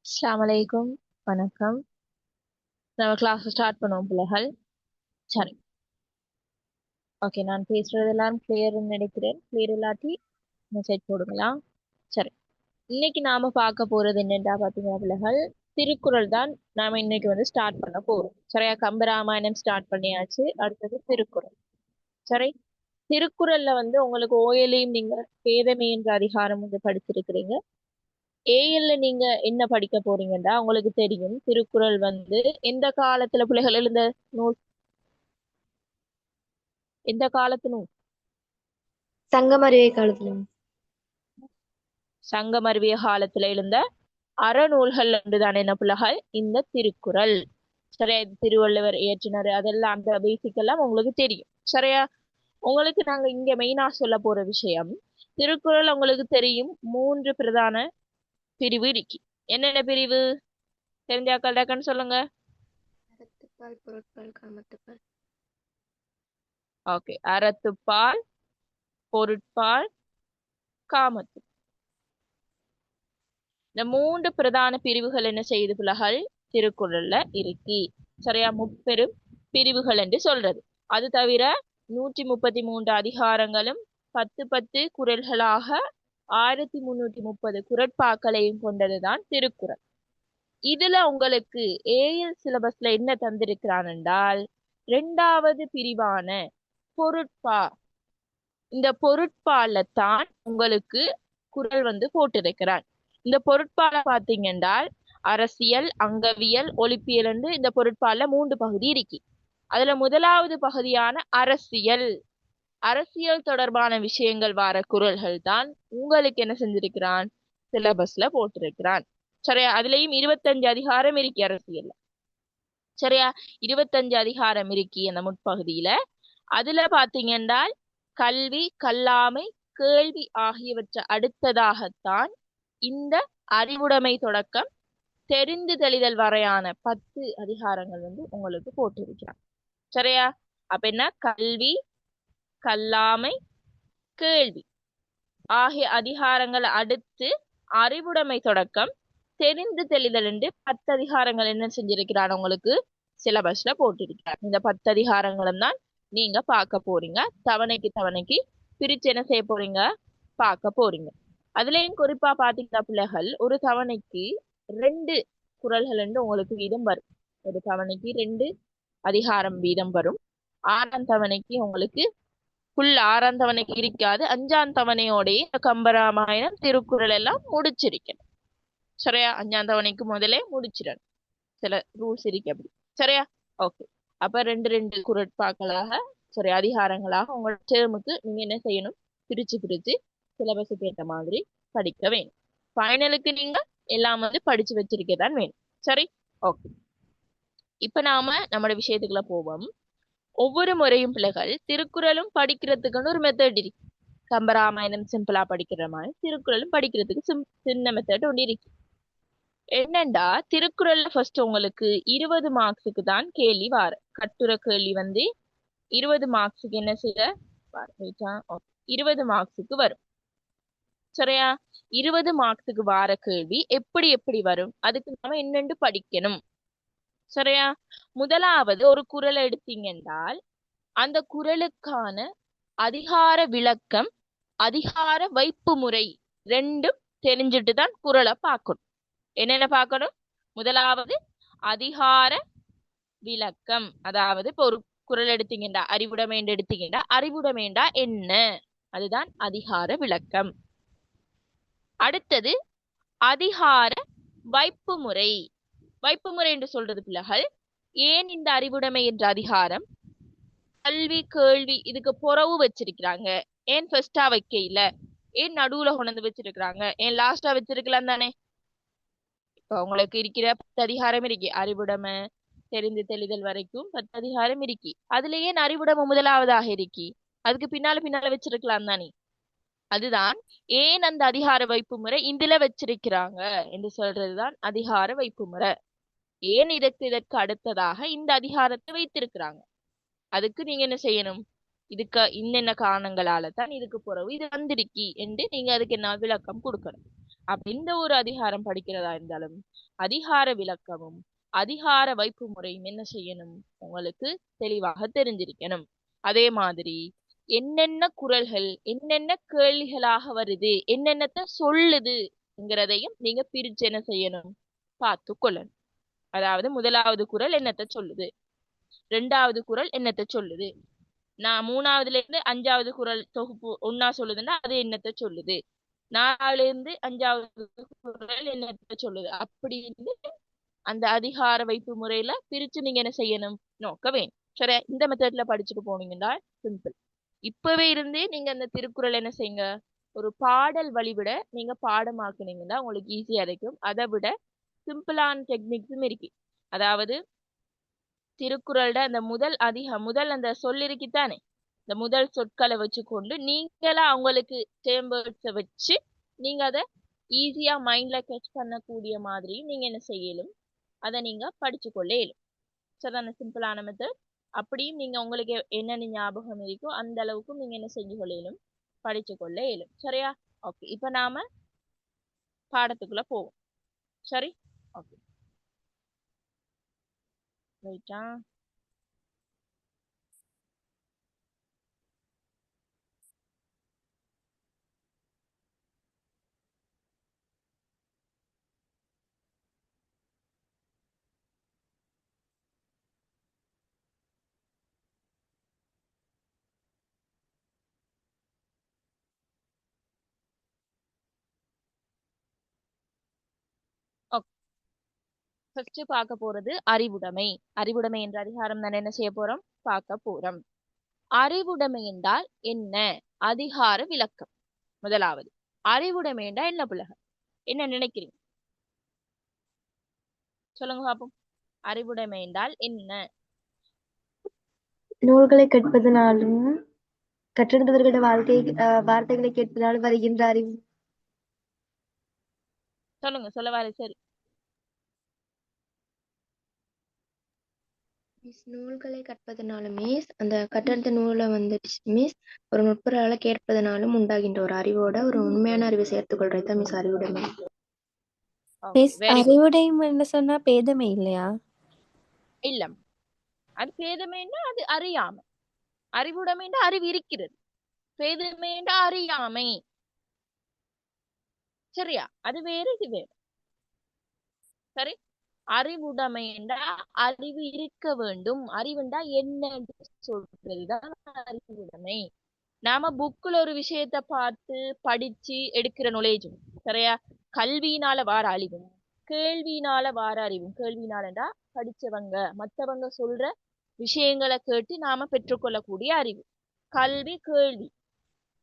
அஸ்ஸலாமு அலைக்கும். வணக்கம். நம்ம கிளாஸ் ஸ்டார்ட் பண்ணுவோம் பிள்ளைகள். சரி. ஓகே, நான் பேசுறது எல்லாம் கிளியர்னு நினைக்கிறேன். கிளியர் இல்லாட்டி மெசேஜ் போடுங்களா? சரி. இன்னைக்கு நாம பார்க்க போறது என்னன்றா பாத்தீங்கன்னா பிள்ளைகள், திருக்குறள் தான் நாம இன்னைக்கு ஸ்டார்ட் பண்ண போறோம். சரியா? கம்பராமாயணம் ஸ்டார்ட் பண்ணியாச்சு. அடுத்தது திருக்குறள். சரி. திருக்குறள்ல உங்களுக்கு ஓயலையும் நீங்க வேதமே என்ற அதிகாரம் படிச்சிருக்கிறீங்க. ஏஎல்ல நீங்க என்ன படிக்க போறீங்கன்னா உங்களுக்கு தெரியும் திருக்குறள் எந்த காலத்துல பிள்ளைகள் எழுந்த நூல், எந்த காலத்து நூல்? சங்கம் அறிவை காலத்துல சங்கம் அறிவிய காலத்துல எழுந்த அறநூல்கள் ஒன்றுதான் என்ன பிள்ளைகள் இந்த திருக்குறள். சரியா? இது திருவள்ளுவர் இயற்றினாரு, அதெல்லாம் அந்த பேசிக் எல்லாம் உங்களுக்கு தெரியும். சரியா? உங்களுக்கு நாங்க இங்க மெயினா சொல்ல போற விஷயம், திருக்குறள் உங்களுக்கு தெரியும் மூன்று பிரதான பிரிவு இருக்கு. என்னென்ன பிரிவு தெரிஞ்சாக்கள் டக்குன்னு சொல்லுங்க. அறத்துப்பால் பொருட்பால் காமத்துப்பால். ஓகே, அறத்துப்பால், பொருட்பால், காமத்து. இந்த மூன்று பிரதான பிரிவுகள் என்ன செய்யுது பிள்ளைகள் திருக்குறள்ல இருக்கு. சரியா? முப்பெரும் பிரிவுகள் என்று சொல்றது. அது தவிர 133 அதிகாரங்களும் 10 குறள்களாக 1330 குறட்பாக்களையும் கொண்டதுதான் திருக்குறள். இதுல உங்களுக்கு ஏஎல் சிலபஸ்ல என்ன தந்திருக்கிறான் என்றால், 2வது பிரிவான பொருட்பா, இந்த பொருட்பால தான் உங்களுக்கு குறள் போட்டிருக்கிறான். இந்த பொருட்பால பாத்தீங்க என்றால் அரசியல், அங்கவியல், ஒலிப்பியல் என்று இந்த பொருட்பால 3 பகுதி இருக்கு. அதுல முதலாவது பகுதியான அரசியல், அரசியல் தொடர்பான விஷயங்கள் வார குறள்கள் தான் உங்களுக்கு என்ன செஞ்சிருக்கிறான் சிலபஸ்ல போட்டிருக்கிறான். சரியா? அதுலயும் 25 அதிகாரம் இருக்கு அரசியல். சரியா? 25 அதிகாரம் இருக்கு அந்த முற்பகுதியில. அதுல பாத்தீங்கன்னா கல்வி, கல்லாமை, கேள்வி ஆகியவற்றை அடுத்ததாகத்தான் இந்த அறிவுடைமை தொடக்கம் தெரிந்து தெளிதல் வரையான 10 அதிகாரங்கள் உங்களுக்கு போட்டிருக்கிறார். சரியா? அப்ப என்ன, கல்வி, கல்லாமை, கேள்வி ஆகிய அதிகாரங்கள் அடுத்து அறிவுடைமை தொடக்கம் தெரிந்து தெளிதல் என்று 10 அதிகாரங்கள் என்ன செஞ்சிருக்கிறார் உங்களுக்கு சிலபஸ்ல போட்டிருக்கிறார். இந்த 10 அதிகாரங்களும் தான் நீங்க பார்க்க போறீங்க. தவணைக்கு தவணைக்கு பிரிச்சு என்ன செய்ய போறீங்க, பார்க்க போறீங்க. அதுலயும் குறிப்பா பாத்தீங்கன்னா பிள்ளைகள், ஒரு தவணைக்கு 2 குறள்கள் என்று உங்களுக்கு வீதம் வரும். ஒரு தவணைக்கு 2 அதிகாரம் வீதம் வரும். 6ஆம் தவணைக்கு உங்களுக்கு ஃபுல் 6ஆம் தவணைக்கு இருக்காது. 5ஆம் தவணையோடய இந்த கம்பராமாயணம் திருக்குறள் எல்லாம் முடிச்சிருக்கணும். சரியா? 5ஆம் தவணைக்கு முதலே முடிச்சிடணும். சில ரூல்ஸ் இருக்கு அப்படி. சரியா? ஓகே. அப்ப 2 குறட்பாக்களாக, சரி, அதிகாரங்களாக உங்களோட டேர்முக்கு நீங்க என்ன செய்யணும், பிரிச்சு பிரிச்சு சிலபஸுக்கு ஏற்ற மாதிரி படிக்க வேணும். ஃபைனலுக்கு நீங்க எல்லாம் படிச்சு வச்சிருக்கதான் வேணும். சரி? ஓகே. இப்ப நாம நம்மளோட விஷயத்துக்குள்ள போவோம். ஒவ்வொரு முறையும் பிள்ளைகள் திருக்குறளும் படிக்கிறதுக்குன்னு ஒரு மெத்தட் இருக்கு. கம்பராமாயணம் சிம்பிளா படிக்கிற மாதிரி திருக்குறளும் படிக்கிறதுக்கு சின்ன மெத்தட் ஒன்று இருக்கு. என்னண்டா, திருக்குறள்ல ஃபர்ஸ்ட் உங்களுக்கு 20 மார்க்ஸுக்கு தான் கேள்வி வார கட்டுரை கேள்வி 20 மார்க்ஸுக்கு என்ன செய்ய 20 மார்க்ஸுக்கு வரும். சரியா? 20 மார்க்ஸுக்கு வார கேள்வி எப்படி எப்படி வரும், அதுக்கு நாம என்னென்று படிக்கணும். சரியா? முதலாவது ஒரு குறள் எடுத்தீங்க என்றால் அந்த குறளுக்கான அதிகார விளக்கம், அதிகார வைப்பு முறை ரெண்டும் தெரிஞ்சுட்டு தான் குறளை பார்க்கணும். என்னென்ன பார்க்கணும்? முதலாவது அதிகார விளக்கம், அதாவது இப்போ ஒரு குறள் எடுத்தீங்கடா, அறிவுடைமைன்னு எடுத்தீங்கடா, அறிவுடைமைண்டா என்ன, அதுதான் அதிகார விளக்கம். அடுத்தது அதிகார வைப்பு முறை. வைப்பு முறை என்று சொல்றது பிள்ளைகள், ஏன் இந்த அறிவுடைமை என்ற அதிகாரம் கல்வி, கேள்வி இதுக்கு புறவு வச்சிருக்கிறாங்க, ஏன் ஃபர்ஸ்டா வைக்க இல்ல, ஏன் நடுவுல கொண்டு வச்சிருக்கிறாங்க, ஏன் லாஸ்டா வச்சிருக்கலாம் தானே. இப்ப உங்களுக்கு இருக்கிற 10 அதிகாரம் இருக்கு, அறிவுடைமை தெரிந்து தெளிதல் வரைக்கும் 10 அதிகாரம் இருக்கு. அதுலயே அறிவுடைமை முதலாவதாக இருக்கு, அதுக்கு பின்னால பின்னால வச்சிருக்கலாம் தானே. அதுதான் ஏன் அந்த அதிகார வைப்பு முறை இதுல வச்சிருக்கிறாங்க என்று சொல்றதுதான் அதிகார வைப்பு முறை. ஏன் இதற்கு அடுத்ததாக இந்த அதிகாரத்தை வைத்திருக்கிறாங்க, அதுக்கு நீங்க என்ன செய்யணும், இதுக்கு இன்னென்ன காரணங்களால தான் இதுக்கு பிறகு இது வந்திருக்கி என்று நீங்க அதுக்கு என்ன விளக்கம் கொடுக்கணும். எந்த ஒரு அதிகாரம் படிக்கிறதா இருந்தாலும் அதிகார விளக்கமும் அதிகார வைப்பு முறையும் என்ன செய்யணும், உங்களுக்கு தெளிவாக தெரிஞ்சிருக்கணும். அதே மாதிரி என்னென்ன குறள்கள் என்னென்ன கேள்விகளாக வருது, என்னென்னத்த சொல்லுதுங்கிறதையும் நீங்க பிரிச்சு என்ன செய்யணும், பார்த்து கொள்ளணும். அதாவது முதலாவது குறள் என்னத்த சொல்லுது, ரெண்டாவது குறள் என்னத்த சொல்லுது, நான் மூணாவதுல இருந்து அஞ்சாவது குறள் தொகுப்பு ஒன்னா சொல்லுதுன்னா அது என்னத்த சொல்லுது, நாலுல இருந்து அஞ்சாவது குறள் என்னத்த சொல்லுது அப்படின்னு அந்த அதிகார வைப்பு முறையில பிரிச்சு நீங்க என்ன செய்யணும், நோக்க வேணும். சரி, இந்த மெத்தட்ல படிச்சுட்டு போனீங்கன்னா சிம்பிள். இப்பவே இருந்தே நீங்க அந்த திருக்குறள் என்ன செய்யுங்க, ஒரு பாடல் வழிவிட நீங்க பாடமாக்குனீங்கன்னா உங்களுக்கு ஈஸியா இருக்கும். அதை விட சிம்பிளான டெக்னிக்ஸும் இருக்கு. அதாவது திருக்குறளோட அந்த முதல் அந்த சொல் இருக்குத்தானே, இந்த முதல் சொற்களை வச்சுக்கொண்டு நீங்களா அவங்களுக்கு டேர்ம்ஸ் வச்சு நீங்க அதை ஈஸியா மைண்ட்ல கேட்ச் பண்ணக்கூடிய மாதிரி நீங்க என்ன செய்யலும், அதை நீங்க படிச்சு கொள்ள இயலும். சரிதான, சிம்பிளான மெத்தட். அப்படியும் நீங்க உங்களுக்கு என்னென்ன ஞாபகம் இருக்கோ அந்த அளவுக்கு நீங்க என்ன செஞ்சு கொள்ள இயலும், படிச்சு கொள்ள இயலும். சரியா? ஓகே, இப்ப நாம பாடத்துக்குள்ள போவோம். சரி, ஓகே, ரைட்டா. ஓகே, ஃபர்ஸ்ட் பார்க்க போறது அறிவுடைமை. அறிவுடைமை என்ற அதிகாரம் தான் என்ன செய்ய போறோம், பார்க்க போறோம். அறிவுடைமை என்றால் என்ன, அதிகார விளக்கம். முதலாவது, அறிவுடைமை என்றால் என்ன பிள்ளைகள், என்ன நினைக்கிறீங்க, சொல்லுங்க பாப்போம். அறிவுடைமை என்றால் என்ன? நூல்களை கற்பதனாலும் கற்றறிந்தவர்களோட வார்த்தைகளை கேட்பதனாலும் வருகின்ற அறிவு. சொல்லுங்க, சொல்ல வாரு. சரி, நூல்களை கற்பதனாலும் மீஸ் அந்த கற்றறிந்த நூலை வந்துட்டு மீஸ் ஒரு நுட்பரால கேட்பதனாலும் உண்டாகின்ற ஒரு அறிவோட ஒரு உண்மையான அறிவை சேர்த்துக் கொள்றது தான் மிஸ் அறிவுடைமை. Okay, miss very good. அறிவுடைமைன்னு சொன்னா பேதமை இல்லையா? இல்ல, அது பேதமைன்னா அது அறியாமை. அறிவுடைமைன்னா அறிவு இருக்கிறது, பேதமைன்னா அறியாமை. சரியா? அது வேறு, இது வேறு. சரி, அறிவுடைமைண்டா அறிவு இருக்க வேண்டும். அறிவுண்டா என்னன்னு சொல்றதுதான் அறிவுடைமை. நாம புக்குல ஒரு விஷயத்த பார்த்து படிச்சு எடுக்கிற நாலேஜ் சரியா, கல்வியினால வார அறிவும் கேள்வியினால வார அறிவும். கேள்வினாலண்டா படிச்சவங்க மத்தவங்க சொல்ற விஷயங்களை கேட்டு நாம பெற்றுக்கொள்ளக்கூடிய அறிவு. கல்வி கேள்வி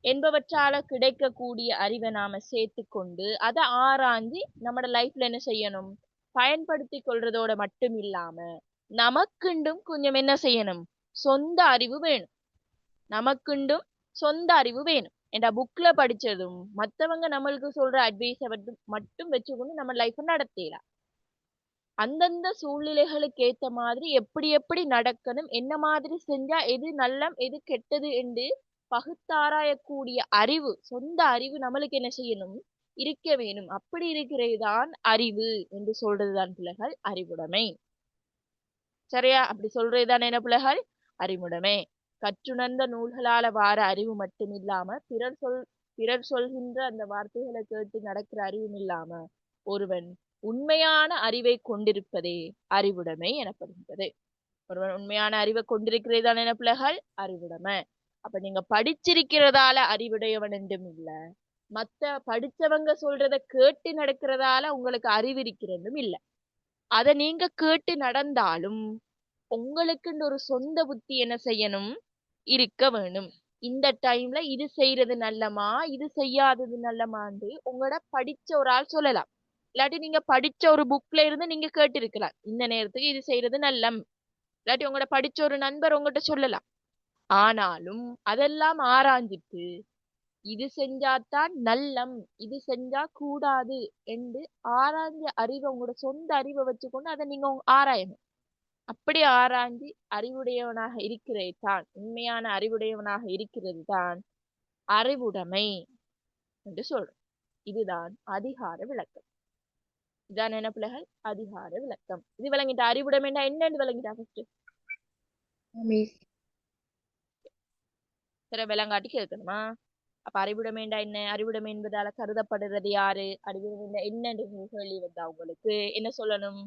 என்பவற்றால கிடைக்கக்கூடிய அறிவை நாம சேர்த்து கொண்டு அதை ஆராய்ஞ்சு நம்மட லைஃப்ல என்ன செய்யணும், பயன்படுத்தி கொள்றதோட மட்டும் இல்லாம நமக்குண்டும் கொஞ்சம் என்ன செய்யணும், சொந்த அறிவு வேணும். நமக்குண்டும் சொந்த அறிவு வேணும். என்ற புக்ல படிச்சதும் மத்தவங்க நம்மளுக்கு சொல்ற அட்வைஸை மட்டும் வச்சுக்கொண்டு நம்ம லைஃப் நடத்தலாம். அந்தந்த சூழ்நிலைகளுக்கு ஏத்த மாதிரி எப்படி எப்படி நடக்கணும், என்ன மாதிரி செஞ்சா எது நல்லம் எது கெட்டது என்று பகுத்தாராயக்கூடிய அறிவு, சொந்த அறிவு நம்மளுக்கு என்ன செய்யணும், இருக்க வேணும். அப்படி இருக்கிறதுதான் அறிவு என்று சொல்றதுதான் பிள்ளைகள் அறிவுடைமை. சரியா? அப்படி சொல்றதுதான் என்ன பிள்ளைகள், அறிவுடைமை. கற்றுணர்ந்த நூல்களால வார அறிவு மட்டும் இல்லாம பிறர் சொல்கின்ற அந்த வார்த்தைகளை கேட்டு நடக்கிற அறிவும் இல்லாம ஒருவன் உண்மையான அறிவை கொண்டிருப்பதே அறிவுடைமை எனப்படுகின்றது. ஒருவன் உண்மையான அறிவை கொண்டிருக்கிறதுதான் என்ன பிள்ளைகள், அறிவுடைமை. அப்ப நீங்க படிச்சிருக்கிறதால அறிவுடையவன் என்றும் இல்ல, மத்த படிச்சவங்க சொல்றத கேட்டு நடக்கிறதால உங்களுக்கு அறிவு இருக்கிறதும் இல்ல. அதை நீங்க கேட்டு நடந்தாலும் உங்களுக்குன்னு ஒரு சொந்த புத்தி என்ன செய்யணும், இருக்க வேணும். இந்த டைம்ல இது செய்யறது நல்லமா இது செய்யாதது நல்லமான்னு உங்களோட படிச்ச ஒரு ஆள் சொல்லலாம். இல்லாட்டி நீங்க படிச்ச ஒரு புக்ல இருந்து நீங்க கேட்டு இருக்கலாம், இந்த நேரத்துக்கு இது செய்யறது நல்லம். இல்லாட்டி உங்களோட படிச்ச ஒரு நண்பர் உங்ககிட்ட சொல்லலாம். ஆனாலும் அதெல்லாம் ஆராய்ஞ்சிட்டு இது செஞ்சாதான் நல்லம் இது செஞ்சா கூடாது என்று ஆராய்ஞ்ச அறிவை, உங்களோட சொந்த அறிவை வச்சுக்கொண்டு அதை நீங்க ஆராயணும். அப்படி ஆராய்ந்து அறிவுடையவனாக இருக்கிறது தான், உண்மையான அறிவுடையவனாக இருக்கிறது தான் அறிவுடைமை என்று சொல்றோம். இதுதான் அதிகார விளக்கம். இதான் என்ன பிள்ளைகள்? அதிகார விளக்கம். இது விளங்கிட்டா? அறிவுடைமை என்னன்னு விளங்கிட்டா? First miss. சரி, விளங்காட்டி கேட்கணுமா? அப்ப அறிவுடைமை என்ன? அறிவுடைமை என்பதால கருதப்படுறது யாரு? அறிவுடைமை என்னன்னு கேள்வி வந்தா உங்களுக்கு என்ன சொல்லணும்?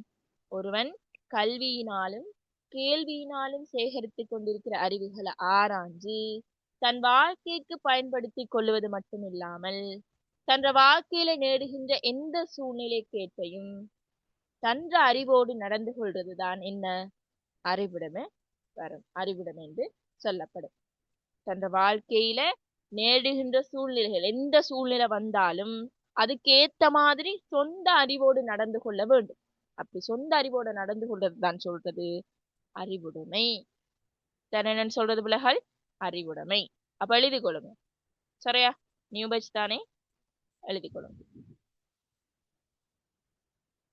ஒருவன் கல்வியினாலும் கேள்வியினாலும் சேகரித்து கொண்டிருக்கிற அறிவுகளை ஆராய்ஞ்சு தன் வாழ்க்கைக்கு பயன்படுத்தி கொள்வது மட்டுமில்லாமல் தன்ற வாழ்க்கையில நேடுகின்ற எந்த சூழ்நிலைக்கேற்பையும் தன்ற அறிவோடு நடந்து கொள்றதுதான் என்ன? அறிவுடைமை வரும். அறிவுடைமை என்று சொல்லப்படும். தன்ற வாழ்க்கையில நேடுகின்ற சூழ்நிலைகள் எந்த சூழ்நிலை வந்தாலும் அதுக்கேத்த மாதிரி சொந்த அறிவோடு நடந்து கொள்ள வேண்டும். அப்படி சொந்த அறிவோடு நடந்து கொள்றதுதான் சொல்றது அறிவுடைமை. என்னன்னு சொல்றது பிள்ளைகள்? அறிவுடைமை. அப்ப எழுதி கொள்ளுங்க. சரியா? நியூ பேட்ச் தானே? எழுதி கொள்ளுங்க.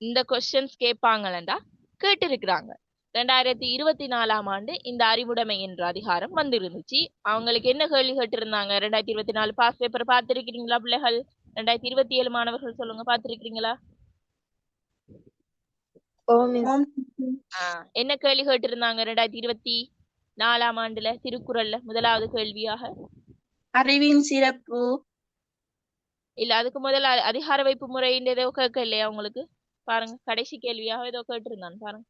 இந்த கொஸ்டின்ஸ் கேட்பாங்களா? கேட்டிருக்கிறாங்க. 2024ஆம் ஆண்டு இந்த அறிவுடைமை என்ற அதிகாரம் வந்திருந்துச்சு. அவங்களுக்கு என்ன கேள்வி கேட்டிருந்தாங்க? 2024 பாஸ் பேப்பர் பார்த்திருக்கிறீங்களா பிள்ளைகள்? 2027 மாணவர்கள் சொல்லுங்க, பார்த்திருக்கிறீங்களா? என்ன கேள்வி கேட்டிருந்தாங்க 2024ஆம் ஆண்டுல திருக்குறள்ல முதலாவது கேள்வியாக? அறிவின் சிறப்பு. இல்ல, அதுக்கு முதல்ல அதிகார வைப்பு முறைன்னு ஏதோ கேட்க இல்லையா உங்களுக்கு? பாருங்க, கடைசி கேள்வியாக ஏதோ கேட்டிருந்தான் பாருங்க.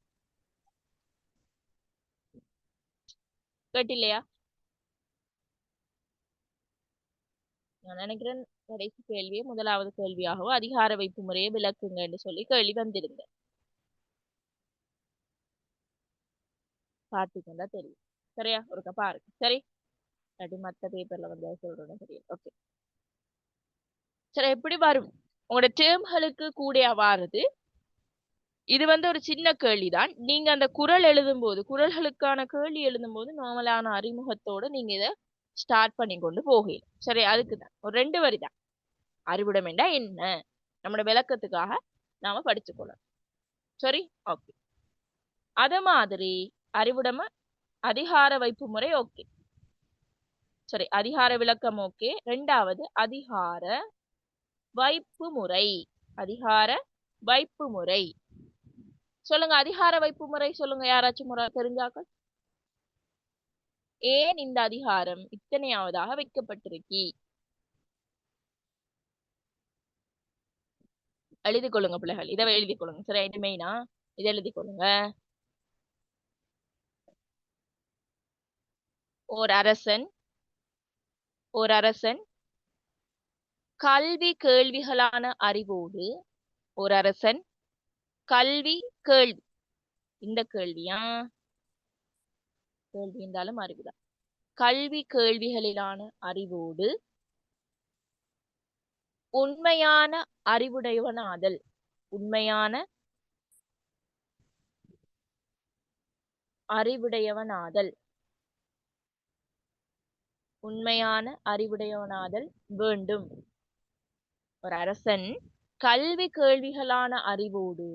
கேட்டில்லையா? நான் நினைக்கிறேன் கடைசி கேள்வியே முதலாவது கேள்வியாகவோ அதிகார வைப்பு முறையை விளக்குங்க என்று சொல்லி கேள்வி வந்திருந்தேன். பார்த்துக்கொண்டா தெரியும். சரியா? ஒருக்கா பாருங்க. சரி, அப்படி மற்ற பேப்பர்ல வந்து சொல்றேன். சரி, ஓகே. சரி, எப்படி வரும் உங்களோட டேர்ம்களுக்கு கூட வாருது? இது வந்து ஒரு சின்ன கேள்விதான். நீங்க அந்த குறள் எழுதும் போது, குறள்களுக்கான கேள்வி எழுதும் போது நார்மலான அறிமுகத்தோட நீங்க இதை ஸ்டார்ட் பண்ணி கொண்டு போகலாம். சரி, அதுக்குதான் ஒரு 2 வரி தான். அறிவுடைமைண்டா என்ன நம்மளோட விளக்கத்துக்காக நாம படிச்சுக்கொள்ளலாம். சரி, ஓகே. அத மாதிரி அறிவுடைமை அதிகார வைப்பு முறை ஓகே. சரி, அதிகார விளக்கம் ஓகே. 2வது அதிகார வைப்பு முறை. அதிகார வைப்பு முறை சொல்லுங்க. அதிகார வைப்பு முறை சொல்லுங்க, யாராச்சும் முறை தெரிஞ்சாக்கள். ஏன் இந்த அதிகாரம் இத்தனையாவதாக வைக்கப்பட்டிருக்கி? எழுதி கொள்ளுங்க பிள்ளைகள். இதை எழுதி கொள்ளுங்க. சரி, இது மெயினா? இதை எழுதி கொள்ளுங்க. ஓர் அரசன் கல்வி கேள்விகளான அறிவோடு, ஒரு அரசன் கல்வி கேள்வி, இந்த கேள்வியா? கேள்வி இருந்தாலும் அறிவுதான். கல்வி கேள்விகளிலான அறிவோடு உண்மையான அறிவுடையவனாதல். உண்மையான அறிவுடையவனாதல். உண்மையான அறிவுடையவனாதல் வேண்டும். ஒரு அரசன் கல்வி கேள்விகளான அறிவோடு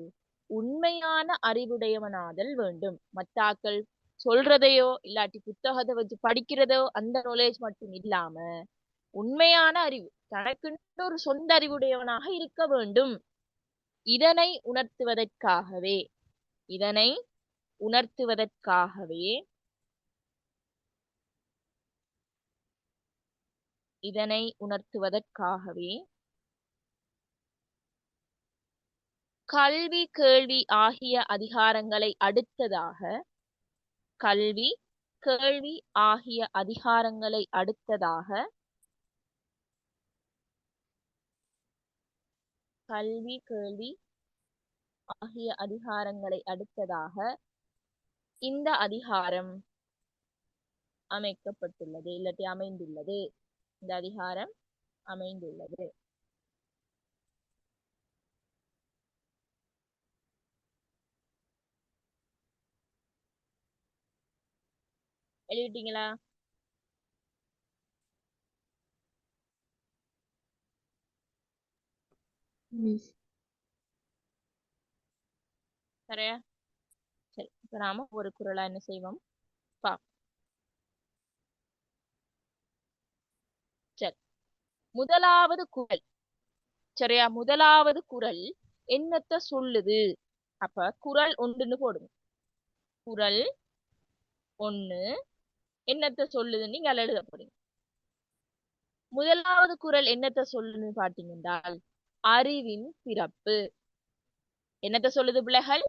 உண்மையான அறிவுடையவனாதல் வேண்டும். மத்தாக்கள் சொல்றதையோ இல்லாட்டி புத்தகத்தை வச்சு படிக்கிறதோ அந்த நாலேஜ் மட்டும் இல்லாம உண்மையான அறிவு, தனக்குன்னு ஒரு சொந்த அறிவுடையவனாக இருக்க வேண்டும். இதனை உணர்த்துவதற்காகவே கல்வி கேள்வி ஆகிய அதிகாரங்களை அடுத்ததாக கல்வி கேள்வி ஆகிய அதிகாரங்களை அடுத்ததாக கல்வி கேள்வி ஆகிய அதிகாரங்களை அடுத்ததாக இந்த அதிகாரம் அமைக்கப்பட்டுள்ளது, இல்லாட்டி அமைந்துள்ளது. இந்த அதிகாரம் அமைந்துள்ளது. எழுதிட்டீங்களா? சரியா? சரி, இப்ப நாம ஒரு குறளா என்ன செய்வோம் பா. சரி, முதலாவது குறள் சரியா? முதலாவது குறள் என்னத்த சொல்லுது? அப்ப குறள் ஒன்றுன்னு போடுங்க. குறள் ஒண்ணு என்னத்த சொல்லுதுன்னு நீங்க எழுத போறீங்க. முதலாவது குறள் என்னத்த சொல்லுன்னு பாத்தீங்கன்றால் அறிவின் சிறப்பு. என்னத்த சொல்லுது பிள்ளைகள்?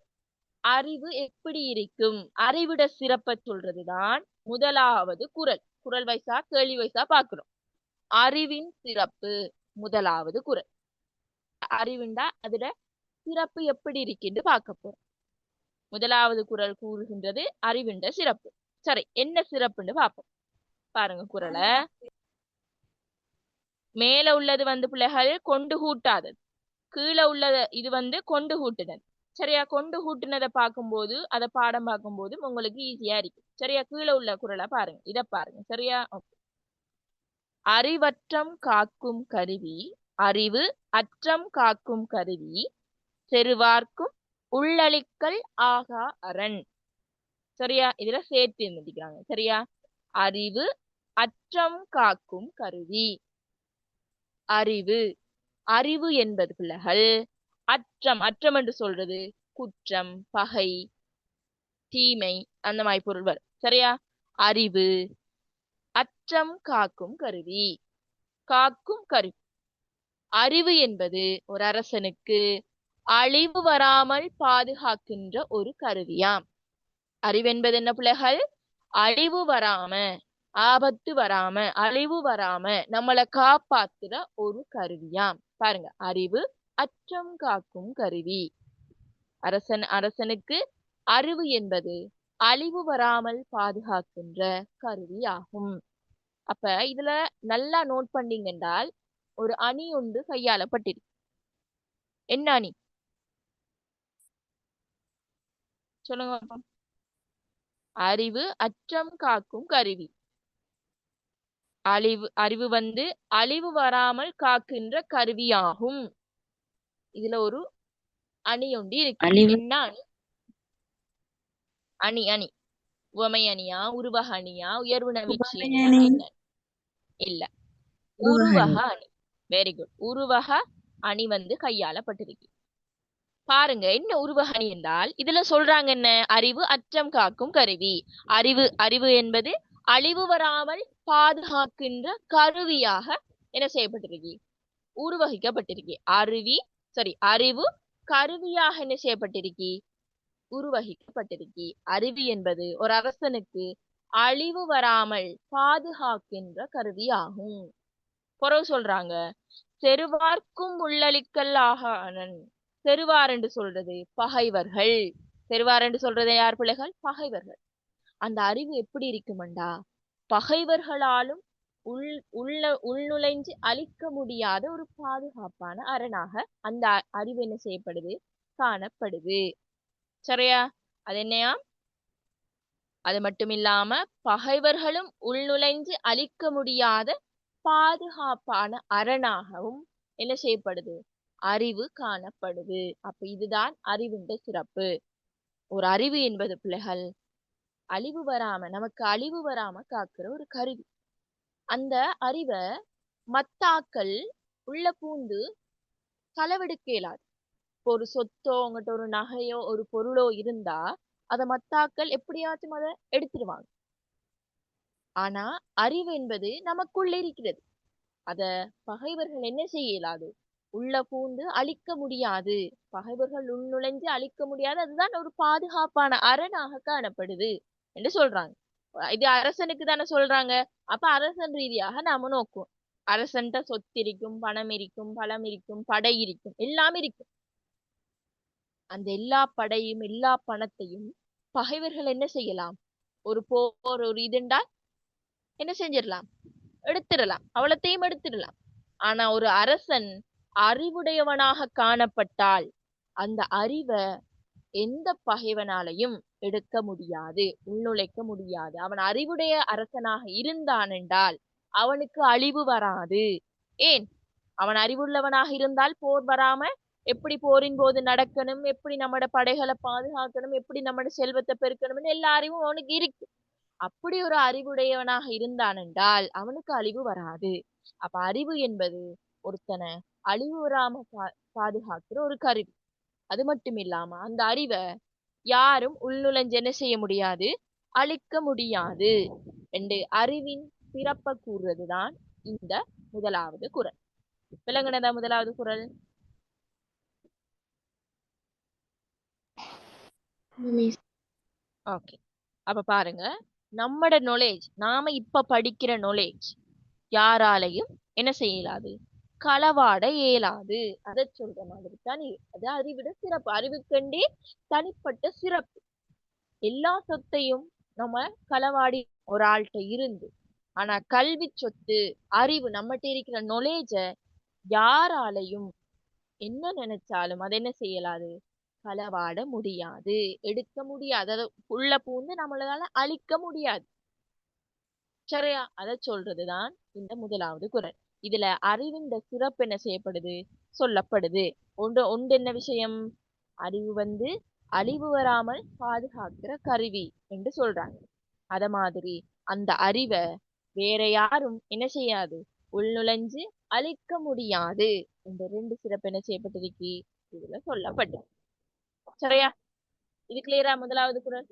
அறிவு எப்படி இருக்கும், அறிவிட சிறப்பை சொல்றதுதான் முதலாவது குறள். குறள் வைசா கேள்வி வைசா பாக்குறோம். அறிவின் சிறப்பு முதலாவது குறள். அறிவுண்டா அதோட சிறப்பு எப்படி இருக்குன்னு பார்க்க போறோம். முதலாவது குறள் கூறுகின்றது அறிவின்ற சிறப்பு. சரி, என்ன சிறப்புன்னு பார்ப்போம். பாருங்க குறளை. மேல உள்ளது பிள்ளைகள் கொண்டு கூட்டாதது, கீழே உள்ளது இது கொண்டு கூட்டுனது. சரியா? கொண்டு கூட்டுனதை பார்க்கும்போது அதை பாடம் பார்க்கும்போது உங்களுக்கு ஈஸியா இருக்கு. சரியா? கீழே உள்ள குறளை பாருங்க, இதை பாருங்க. சரியா? அறிவற்றம் காக்கும் கருவி, அறிவு அற்றம் காக்கும் கருவி, செருவார்க்கும் உள்ளளிக்கல் ஆகா அரண். சரியா? இதுல சேர்த்து இருந்துக்கிறாங்க. சரியா? அறிவு அற்றம் காக்கும் கருவி. அறிவு, அறிவு என்பது பிள்ளைகள் அற்றம். அற்றம் என்று சொல்றது குற்றம், பகை, தீமை, அந்த மாதிரி பொருள் வரும். சரியா? அறிவு அற்றம் காக்கும் கருவி. காக்கும் கருவி. அறிவு என்பது ஒரு அரசனுக்கு அழிவு வராமல் பாதுகாக்கின்ற ஒரு கருவியாம். அறிவு என்பது என்ன பிள்ளைகள்? அழிவு வராம, ஆபத்து வராம, அழிவு வராம நம்மளை காப்பாத்துற ஒரு கருவியாம். பாருங்க, அறிவு அற்றம் காக்கும் கருவி. அரசனுக்கு அறிவு என்பது அழிவு வராமல் பாதுகாக்கின்ற கருவி ஆகும். அப்ப இதுல நல்லா நோட் பண்ணீங்க என்றால் ஒரு அணி ஒன்று கையாளப்பட்டிருக்கு. என்ன அணி சொல்லுங்க. அறிவு அற்றம் காக்கும் கருவி. அறிவு அழிவு வராமல் காக்கின்ற கருவியாகும். இதுல ஒரு அணி ஒன்று இருக்கு. என்ன அணி? அணி அணி உவமை அணியா, உருவக அணியா, உயர்வு நவிற்சி அணியா? இல்ல, உருவக அணி. Very good. உருவக அணி கையாளப்பட்டிருக்கு. பாருங்க, என்ன உருவக அணி என்றால் இதுல சொல்றாங்க என்ன? அறிவு அற்றம் காக்கும் கருவி. அறிவு என்பது அழிவு வராமல் பாதுகாக்கின்ற கருவியாக என்ன செய்யப்பட்டிருக்கு? உருவகிக்கப்பட்டிருக்கு. அறிவு கருவியாக என்ன செய்யப்பட்டிருக்கு? உருவகிக்கப்பட்டிருக்கு. அறிவு என்பது ஒரு அரசனுக்கு அழிவு வராமல் பாதுகாக்கின்ற கருவியாகும். புறவு சொல்றாங்க, செருவார்க்கும் உள்ளளிக்கல் ஆகானன். செருவார் என்று சொல்றது பகைவர்கள். செருவார் என்று சொல்றது யார் பிள்ளைகள்? பகைவர்கள். அந்த அறிவு எப்படி இருக்குமண்டா, பகைவர்களாலும் உள்நுழைஞ்சு அழிக்க முடியாத ஒரு பாதுகாப்பான அரணாக அந்த அறிவு என்ன செய்யப்படுது? காணப்படுது. சரியா? அது என்னையா? அது மட்டும் இல்லாம பகைவர்களும் உள்நுழைஞ்சு அழிக்க முடியாத பாதுகாப்பான அரணாகவும் என்ன செய்யப்படுது? அறிவு காணப்படுது. அப்ப இதுதான் அறிவுன்ற சிறப்பு. ஒரு அறிவு என்பது பிள்ளைகள் அழிவு வராம, நமக்கு அழிவு வராம காக்குற ஒரு கருவி. அந்த அறிவை மத்தாக்கள் உள்ள பூந்து களவெடுக்க இயலாது. ஒரு சொத்தோ உங்கள்கிட்ட ஒரு நகையோ ஒரு பொருளோ இருந்தா அதை மத்தாக்கள் எப்படியாச்சும் அதை எடுத்துருவாங்க. ஆனா அறிவு என்பது நமக்குள்ள இருக்கிறது. அத பகைவர்கள் என்ன செய்ய இயலாது, உள்ள பூந்து அழிக்க முடியாது. பகைவர்கள் உள்நுழைஞ்சு அழிக்க முடியாது. அதுதான் ஒரு பாதுகாப்பான அரணாக காணப்படுது என்று சொல்றாங்க. இது அரசனுக்கு தானே சொல்றாங்க. அப்ப அரசன் ரீதியாக நாம நோக்குவோம். அரசன்ட்ட சொத்து இருக்கும், பணம் இருக்கும், பலம் இருக்கும், படை இருக்கும், எல்லாம் இருக்கும். அந்த எல்லா படையும் எல்லா பணத்தையும் பகைவர்கள் என்ன செய்யலாம்? ஒரு போர் ஒரு இதுண்டா என்ன செஞ்சிடலாம்? எடுத்துடலாம். அவ்வளத்தையும் எடுத்துடலாம். ஆனா ஒரு அரசன் அறிவுடையவனாக காணப்பட்டால் அந்த அறிவை எந்த பகைவனாலையும் எடுக்க முடியாது, உள்நுழைக்க முடியாது. அவன் அறிவுடைய அரசனாக இருந்தான் என்றால் அவனுக்கு அழிவு வராது. ஏன்? அவன் அறிவுள்ளவனாக இருந்தால் போர் வராம எப்படி போரின் போது நடக்கணும், எப்படி நம்மட படைகளை பாதுகாக்கணும், எப்படி நம்மட செல்வத்தை பெருக்கணும்னு எல்லா அறிவும் அவனுக்கு இருக்கு. அப்படி ஒரு அறிவுடையவனாக இருந்தான் என்றால் அவனுக்கு அழிவு வராது. அப்ப அறிவு என்பது ஒருத்தனை அழிவு வராம பாதுகாக்கிற ஒரு கருவி. அது மட்டும் இல்லாம அந்த அறிவை யாரும் உள்நுழைஞ்சு என்ன செய்ய முடியாது, அழிக்க முடியாது என்று அறிவின் சிறப்பை கூறுறதுதான் இந்த முதலாவது குறள். விளங்குனதா முதலாவது குறள்? மிஸ். ஓகே, அப்ப பாருங்க, நம்மட நாலேஜ், நாம இப்ப படிக்கிற நாலேஜ் யாராலையும் என்ன செய்யலாது, களவாட இயலாது. அதை சொல்ற மாதிரி தான் இது. அது அறிவிட சிறப்பு, அறிவுக்கண்டே தனிப்பட்ட சிறப்பு. எல்லா சொத்தையும் நம்ம களவாடி ஒரு ஆள்கிட்ட இருந்து, ஆனா கல்வி சொத்து அறிவு நம்மகிட்ட இருக்கிற நாலேஜ யாராலையும் என்ன நினைச்சாலும் அதை என்ன செய்யலாது, களவாட முடியாது, எடுக்க முடியாது, அதை உள்ள பூந்து நம்மளால அழிக்க முடியாது. சரியா? அதை சொல்றதுதான் இந்த முதலாவது குறள். இதுல அறிவின் சிறப்பு என்ன செய்யப்படுது, சொல்லப்படுது. ஒன்று என்ன விஷயம், அறிவு அழிவு வராமல் பாதுகாக்கிற கருவி என்று சொல்றாங்க. அத மாதிரி அந்த அறிவை வேற யாரும் என்ன செய்யாது, உள்நுழைஞ்சு அழிக்க முடியாது. இந்த 2 சிறப்பு என்ன செய்யப்பட்டிருக்கு, இதுல சொல்லப்பட்டது. சரியா? இது கிளியரா முதலாவது குறள்?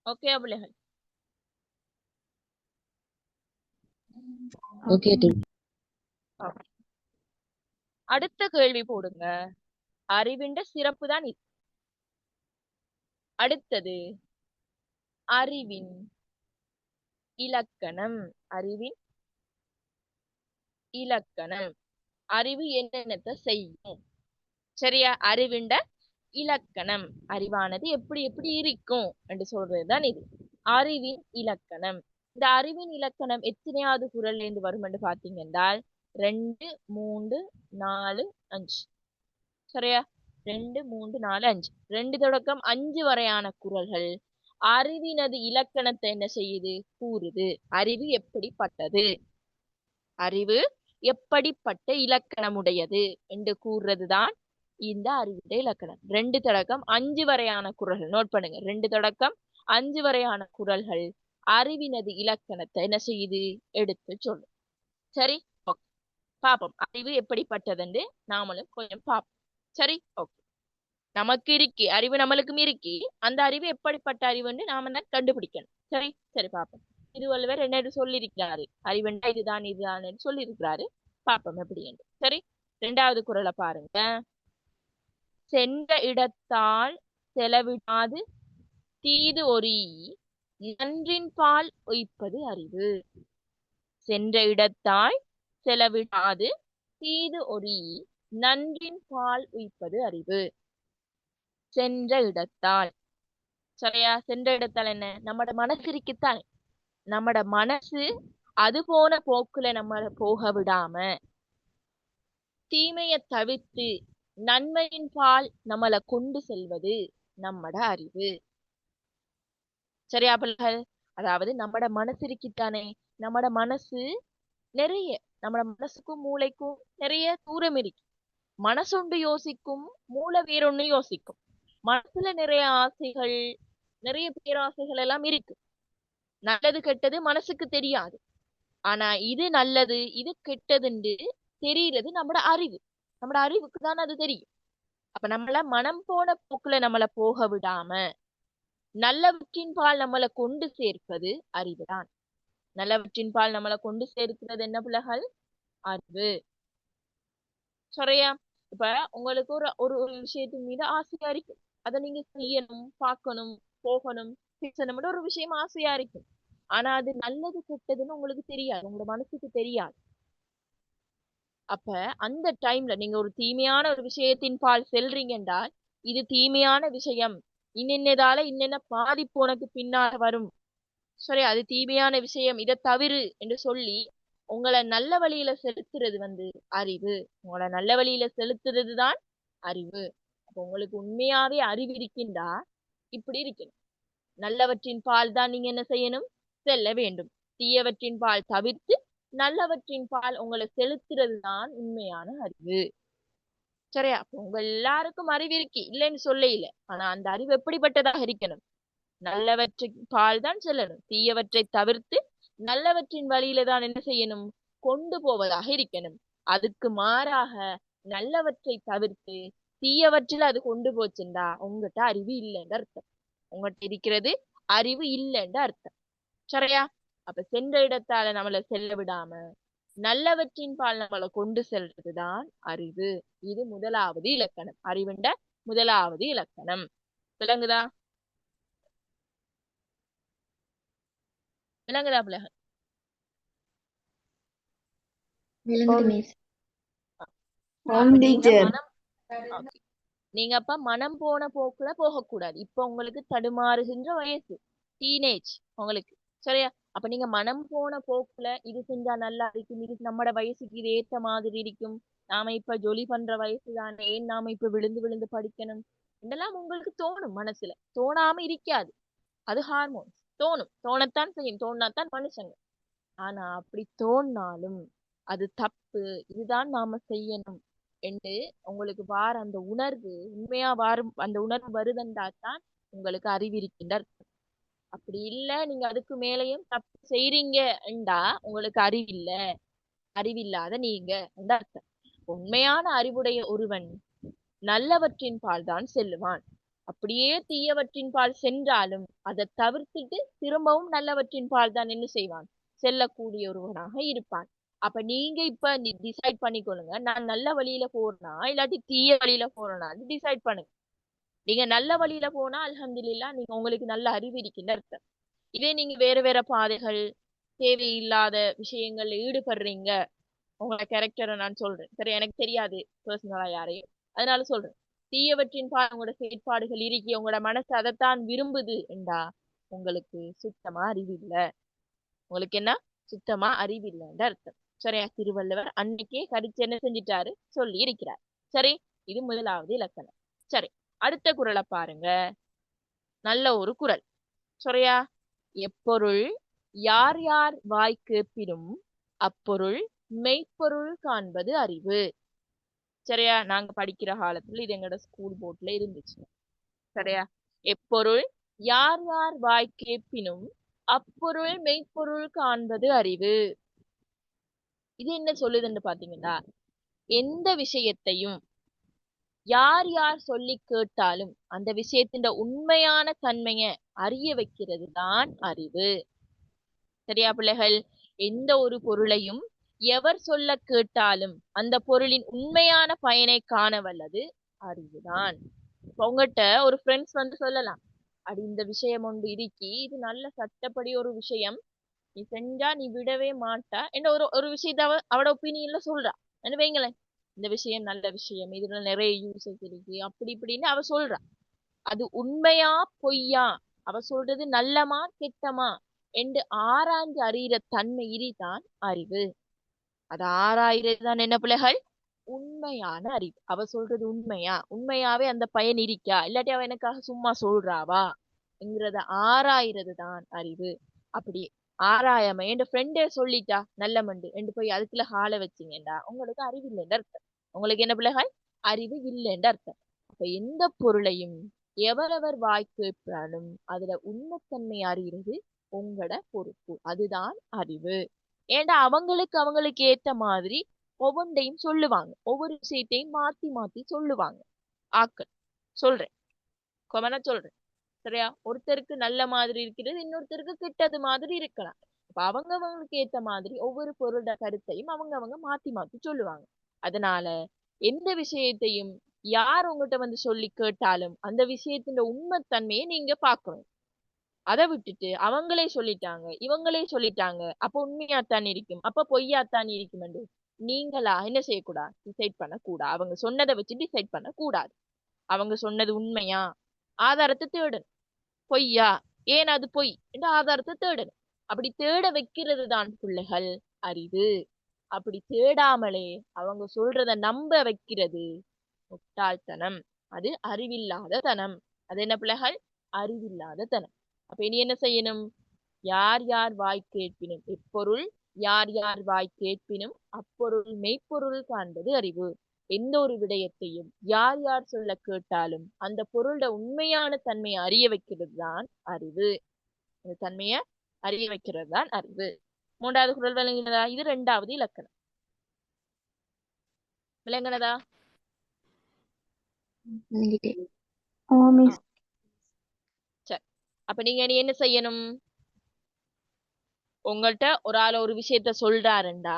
ஓகே பிள்ளைகள்? ஓகே. அடுத்த கேள்வி போடுங்க. அறிவின் சிறப்பு தான் இது. அடுத்தது அறிவின் இலக்கணம். அறிவின் இலக்கணம். அறிவு என்னென்னத்தை செய்யும்? சரியா? அறிவிண்ட இலக்கணம், அறிவானது எப்படி எப்படி இருக்கும் என்று சொல்றதுதான் இது அறிவின் இலக்கணம். இந்த அறிவின் இலக்கணம் எத்தனையாவது குறள்ல இருந்து வரும் என்று பாத்தீங்கன்னா 2, 3, 4, 5. சரியா? 2, 3, 4, 5, 2 தொடக்கம் 5 வரையான குறள்கள் அறிவினது இலக்கணத்தை என்ன செய்யுது, கூறுது. அறிவு எப்படிப்பட்டது, அறிவு எப்படிப்பட்ட இலக்கணமுடையது என்று கூறுறதுதான் இந்த அறிவுடைய இலக்கணம். 2 தொடக்கம் 5 வரையான குறள்கள் நோட் பண்ணுங்க. 2 தொடக்கம் 5 வரையான குறள்கள் அறிவினது இலக்கணத்தை என்ன செய்யுது, எடுத்து சொல்லு. சரி, ஓகே, பாப்போம் அறிவு எப்படிப்பட்டதுன்னு நாமளும் கொஞ்சம் பார்ப்போம். சரி, ஓகே. நமக்கு இருக்கி அறிவு, நம்மளுக்கும் இருக்கி, அந்த அறிவு எப்படிப்பட்ட அறிவுன்னு நாம தான் கண்டுபிடிக்கணும். சரி சரி, பார்ப்போம். இது வள்ளுவர் என்ன சொல்லியிருக்கிறாரு, அறிவுண்டா இதுதான் இதுதான் சொல்லியிருக்கிறாரு. பார்ப்போம் எப்படி என்று. சரி, 2வது குறளை பாருங்க. சென்ற இடத்தால் செலவிடாது தீது ஒரி நன்றின் பால் உய்ப்பது அறிவு. சென்ற இடத்தால் செலவிடாது தீது ஒரி நன்றின் பால் உய்ப்பது அறிவு. சென்ற இடத்தால். சரியா? சென்ற இடத்தால் என்ன, நம்மட மனசு இருக்குத்தான். நம்மட மனசு அது போன போக்குல நம்மள போக விடாம தீமையை தவிர்த்து நன்மையின் பால் நம்மளை கொண்டு செல்வது நம்மட அறிவு. சரியா பிள்ளைகள்? அதாவது நம்மட மனசு இருக்குத்தானே, நம்மட மனசு நிறைய, நம்மட மனசுக்கும் மூளைக்கும் நிறைய தூரம் இருக்கு. மனசொன்று யோசிக்கும், மூளை வேறொன்னு யோசிக்கும். மனசுல நிறைய ஆசைகள், நிறைய பேராசைகள் எல்லாம் இருக்கு. நல்லது கெட்டது மனசுக்கு தெரியாது. ஆனா இது நல்லது இது கெட்டதுன்னு தெரியறது நம்மட அறிவு. நம்மட அறிவுக்கு தான் அது தெரியும். அப்ப நம்மள மனம் போன போக்குல நம்மள போக விடாம நல்லவற்றின் பால் நம்மளை கொண்டு சேர்ப்பது அறிவுதான். நல்லவற்றின் பால் நம்மளை கொண்டு சேர்க்கிறது என்ன பிள்ளைகள், அறிவு. சரியா? இப்ப உங்களுக்கு ஒரு ஒரு ஒரு விஷயத்தின் மீது ஆசையா இருக்கு, அதை நீங்க செய்யணும், பார்க்கணும், போகணும், பேசணும், ஒரு விஷயம் ஆசையா இருக்கு. ஆனா அது நல்லது கெட்டதுன்னு உங்களுக்கு தெரியாது, உங்களோட மனசுக்கு தெரியாது. அப்ப அந்த டைம்ல நீங்க ஒரு தீமையான ஒரு விஷயத்தின் பால் செல்றீங்க என்றால், இது தீமையான விஷயம், இன்னென்னதால இன்னென்ன பாதிப்பு உனக்கு பின்னால வரும், சரி அது தீமையான விஷயம், இதை தவிர என்று சொல்லி உங்களை நல்ல வழியில செலுத்துறது அறிவு. உங்களை நல்ல வழியில செலுத்துறது தான் அறிவு. அப்ப உங்களுக்கு உண்மையாவே அறிவு இருக்கின்றா இப்படி இருக்கணும். நல்லவற்றின் பால் தான் நீங்க என்ன செய்யணும், செல்ல வேண்டும். தீயவற்றின் பால் தவிர்த்து நல்லவற்றின் பால் உங்களை செலுத்துறது தான் உண்மையான அறிவு. சரியா? அப்ப உங்க எல்லாருக்கும் அறிவு இருக்கு, இல்லைன்னு சொல்ல இல்லை. ஆனா அந்த அறிவு எப்படிப்பட்டதாக இருக்கணும், நல்லவற்றின் பால் தான் செல்லணும். தீயவற்றை தவிர்த்து நல்லவற்றின் வழியில தான் என்ன செய்யணும், கொண்டு போவதாக இருக்கணும். அதுக்கு மாறாக நல்லவற்றை தவிர்த்து தீயவற்றில் அது கொண்டு போச்சுண்டா உங்ககிட்ட அறிவு இல்லைன்னு அர்த்தம். உங்ககிட்ட இருக்கிறது அறிவு இல்லைன்னு அர்த்தம். சரியா? அப்ப சென்ற இடத்தால நம்மளை செல்ல விடாம நல்லவற்றின் பால் நம்மளை கொண்டு செல்றதுதான் அறிவு. இது முதலாவது இலக்கணம். அறிவுண்ட முதலாவது இலக்கணம். விளங்குதா? விளங்குதா பிள்ளைகள்? விளங்குது மிஸ். ஆம் அப்ப நீங்க டீச்சர். மனம் okay. நீங்க அப்ப மனம் போன போக்குல போகக்கூடாது. இப்ப உங்களுக்கு தடுமாறுகின்ற வயசு, டீனேஜ் உங்களுக்கு. சரியா? அப்ப நீங்க மனம் போன போக்குல இது செஞ்சா நல்லா இருக்கும், இது நம்மட வயசுக்கு இது ஏத்த மாதிரி இருக்கும், நாம இப்ப ஜொலி பண்ற வயசு தானே, ஏன் நாம இப்ப விழுந்து விழுந்து படிக்கணும் இதெல்லாம் உங்களுக்கு தோணும். மனசுல தோணாம இருக்காது. அது ஹார்மோன்ஸ். தோணும், தோணத்தான் செய்யும். தோணாத்தான் மனுஷங்க. ஆனா அப்படி தோணினாலும் அது தப்பு, இதுதான் நாம செய்யணும் என்று உங்களுக்கு வார அந்த உணர்வு, உண்மையா வாரும் அந்த உணர்வு வருதண்டாத்தான் உங்களுக்கு அறிவு இருக்கின்ற அர்த்தம். அப்படி இல்ல நீங்க அதுக்கு மேலேயும் தப்பு செய்றீங்கண்டா உங்களுக்கு அறிவில்ல, அறிவில்லாத நீங்க என்ற அர்த்தம். உண்மையான அறிவுடைய ஒருவன் நல்லவற்றின் பால் தான் செல்லுவான். அப்படியே தீயவற்றின் பால் சென்றாலும் அதை தவிர்த்துட்டு திரும்பவும் நல்லவற்றின் பால் தான் என்ன செய்வான், செல்லக்கூடிய ஒருவனாக இருப்பான். அப்ப நீங்க இப்ப டிசைட் பண்ணிக்கொள்ளுங்க, நான் நல்ல வழியில போறேனா இல்லாட்டி தீய வழியில போறேனான்னு டிசைட் பண்ணுங்க. நீங்க நல்ல வழியில போனா அல்ஹம்துலில்லாஹ், நீங்க உங்களுக்கு நல்ல அறிவு இருக்கின்ற அர்த்தம். இதே நீங்க வேற வேற பாதைகள், தேவையில்லாத விஷயங்கள்ல ஈடுபடுறீங்க, உங்களோட கேரக்டரை நான் சொல்றேன், சரி எனக்கு தெரியாது பர்சனலா யாரையும், அதனால சொல்றேன், தீயவற்றின் பால் உங்களோட செயற்பாடுகள் இருக்கி உங்களோட மனசு அதைத்தான் விரும்புது என்றா உங்களுக்கு சுத்தமா அறிவு இல்ல. உங்களுக்கு என்ன, சுத்தமா அறிவு இல்லைன்ற அர்த்தம். சரியா? திருவள்ளுவர் அன்னைக்கே கருத்து என்ன செஞ்சிட்டாரு, சொல்லி இருக்கிறார். சரி, இது முதலாவது இலக்கணம். சரி, அடுத்த குறளை பாருங்க. நல்ல ஒரு குறள். சரியா? எப்பொருள் யார் யார் வாய் கேட்பினும் அப்பொருள் மெய்ப்பொருள் காண்பது அறிவு. சரியா? நாங்க படிக்கிற காலத்துல இது எங்களோட ஸ்கூல் போர்ட்ல இருந்துச்சு. சரியா? எப்பொருள் யார் யார் வாய் கேட்பினும் அப்பொருள் மெய்ப்பொருள் காண்பது அறிவு. இது என்ன சொல்லுதுன்னு பாத்தீங்கன்னா, எந்த விஷயத்தையும் யார் யார் சொல்லி கேட்டாலும் அந்த விஷயத்தின் உண்மையான தன்மைய அறிய வைக்கிறது தான் அறிவு. சரியா பிள்ளைகள்? எந்த ஒரு பொருளையும் எவர் சொல்ல கேட்டாலும் அந்த பொருளின் உண்மையான பயனை காண வல்லது அறிவுதான். உங்ககிட்ட ஒரு ஃப்ரெண்ட்ஸ் வந்து சொல்லலாம், அடி இந்த விஷயம் ஒன்று இருக்கி, இது நல்ல சட்டப்படி ஒரு விஷயம், நீ செஞ்சா நீ விடவே மாட்டா என்ற ஒரு ஒரு விஷயத்த அவட ஒப்பீனியன்ல சொல்றா என்ன வைங்களேன், இந்த விஷயம் நல்ல விஷயம், இதுல நிறைய யூசஸ் இருக்கு அப்படி இப்படின்னு அவ சொல்றா. அது உண்மையா பொய்யா, அவ சொல்றது நல்லமா கெட்டமா என்று ஆராய்ந்து அறிகிற தன்மை தான் அறிவு. அது ஆராய்றது தான் என்ன பிள்ளைகள், உண்மையான அறிவு. அவ சொல்றது உண்மையா, உண்மையாவே அந்த பயன் இருக்கா, இல்லாட்டி அவ எனக்காக சும்மா சொல்றாவா என்கிறத ஆராய்றது தான் அறிவு. அப்படி ஆராயாம என் ஃப்ரெண்டே சொல்லிட்டா நல்ல மண்டு என்று போய் அதுக்குள்ள ஹால வச்சீங்கடா உங்களுக்கு அறிவு இல்லைன்ற அர்த்தம். உங்களுக்கு என்ன பிள்ளைகள், அறிவு இல்லைன்ற அர்த்தம். அப்ப எந்த பொருளையும் எவரவர் வாய் கேட்பாலும் அதுல உண்மைத்தன்மை அறிகிறது உங்களோட பொறுப்பு. அதுதான் அறிவு. ஏன்டா அவங்களுக்கு ஏத்த மாதிரி ஒவ்வொன்றையும் சொல்லுவாங்க, ஒவ்வொரு விஷயத்தையும் மாத்தி மாத்தி சொல்லுவாங்க ஆக்கள். சொல்றேன், கொமனா சொல்றேன். சரியா? ஒருத்தருக்கு நல்ல மாதிரி இருக்கிறது, இன்னொருத்தருக்கு கெட்டது மாதிரி இருக்கலாம். அப்ப அவங்களுக்கு ஏத்த மாதிரி ஒவ்வொரு பொருளோட கருத்தையும் அவங்க மாத்தி மாத்தி சொல்லுவாங்க. அதனால எந்த விஷயத்தையும் யார் உங்ககிட்ட வந்து சொல்லி கேட்டாலும் அந்த விஷயத்தின் உண்மைத்தன்மையை நீங்க பார்க்கணும். அதை விட்டுட்டு அவங்களே சொல்லிட்டாங்க இவங்களே சொல்லிட்டாங்க அப்ப உண்மையாத்தான் இருக்கும் அப்ப பொய்யாத்தான் இருக்கும் என்று நீங்களா என்ன செய்யக்கூடாது, டிசைட் பண்ணக்கூடாது. அவங்க சொன்னதை வச்சு டிசைட் பண்ணக்கூடாது. அவங்க சொன்னது உண்மையா, ஆதாரத்தை தேடணும். பொய்யா, ஏன் அது பொய் என்ற ஆதாரத்தை தேடணும். அப்படி தேட வைக்கிறது தான் பிள்ளைகள் அறிவு. அப்படி தேடாமலே அவங்க சொல்றத நம்ப வைக்கிறது முட்டாள்தனம். அது அறிவில்லாத தனம். அது என்ன பிள்ளைகள், அறிவில்லாத தனம். அப்ப இனி என்ன செய்யணும், யார் யார் வாய் கேட்பினும், எப்பொருள் யார் யார் வாய் கேட்பினும் அப்பொருள் மெய்ப்பொருள் காண்பது அறிவு. எந்த ஒரு விடயத்தையும் யார் யார் சொல்ல கேட்டாலும் அந்த பொருளோட உண்மையான தன்மையை அறிய வைக்கிறது தான் அறிவு. அந்த தன்மையை அறிய வைக்கிறது தான் அறிவு. மூன்றாவது குறள் விளங்கினதா? இது 2வது இலக்கணம். விளங்கினதா? விளங்கிட்டேன். ஆமா மிஸ். சரி, அப்ப நீங்க இனி என்ன செய்யணும்? உங்கள்கிட்ட ஒரு ஆள் ஒரு விஷயத்த சொல்றாருண்டா,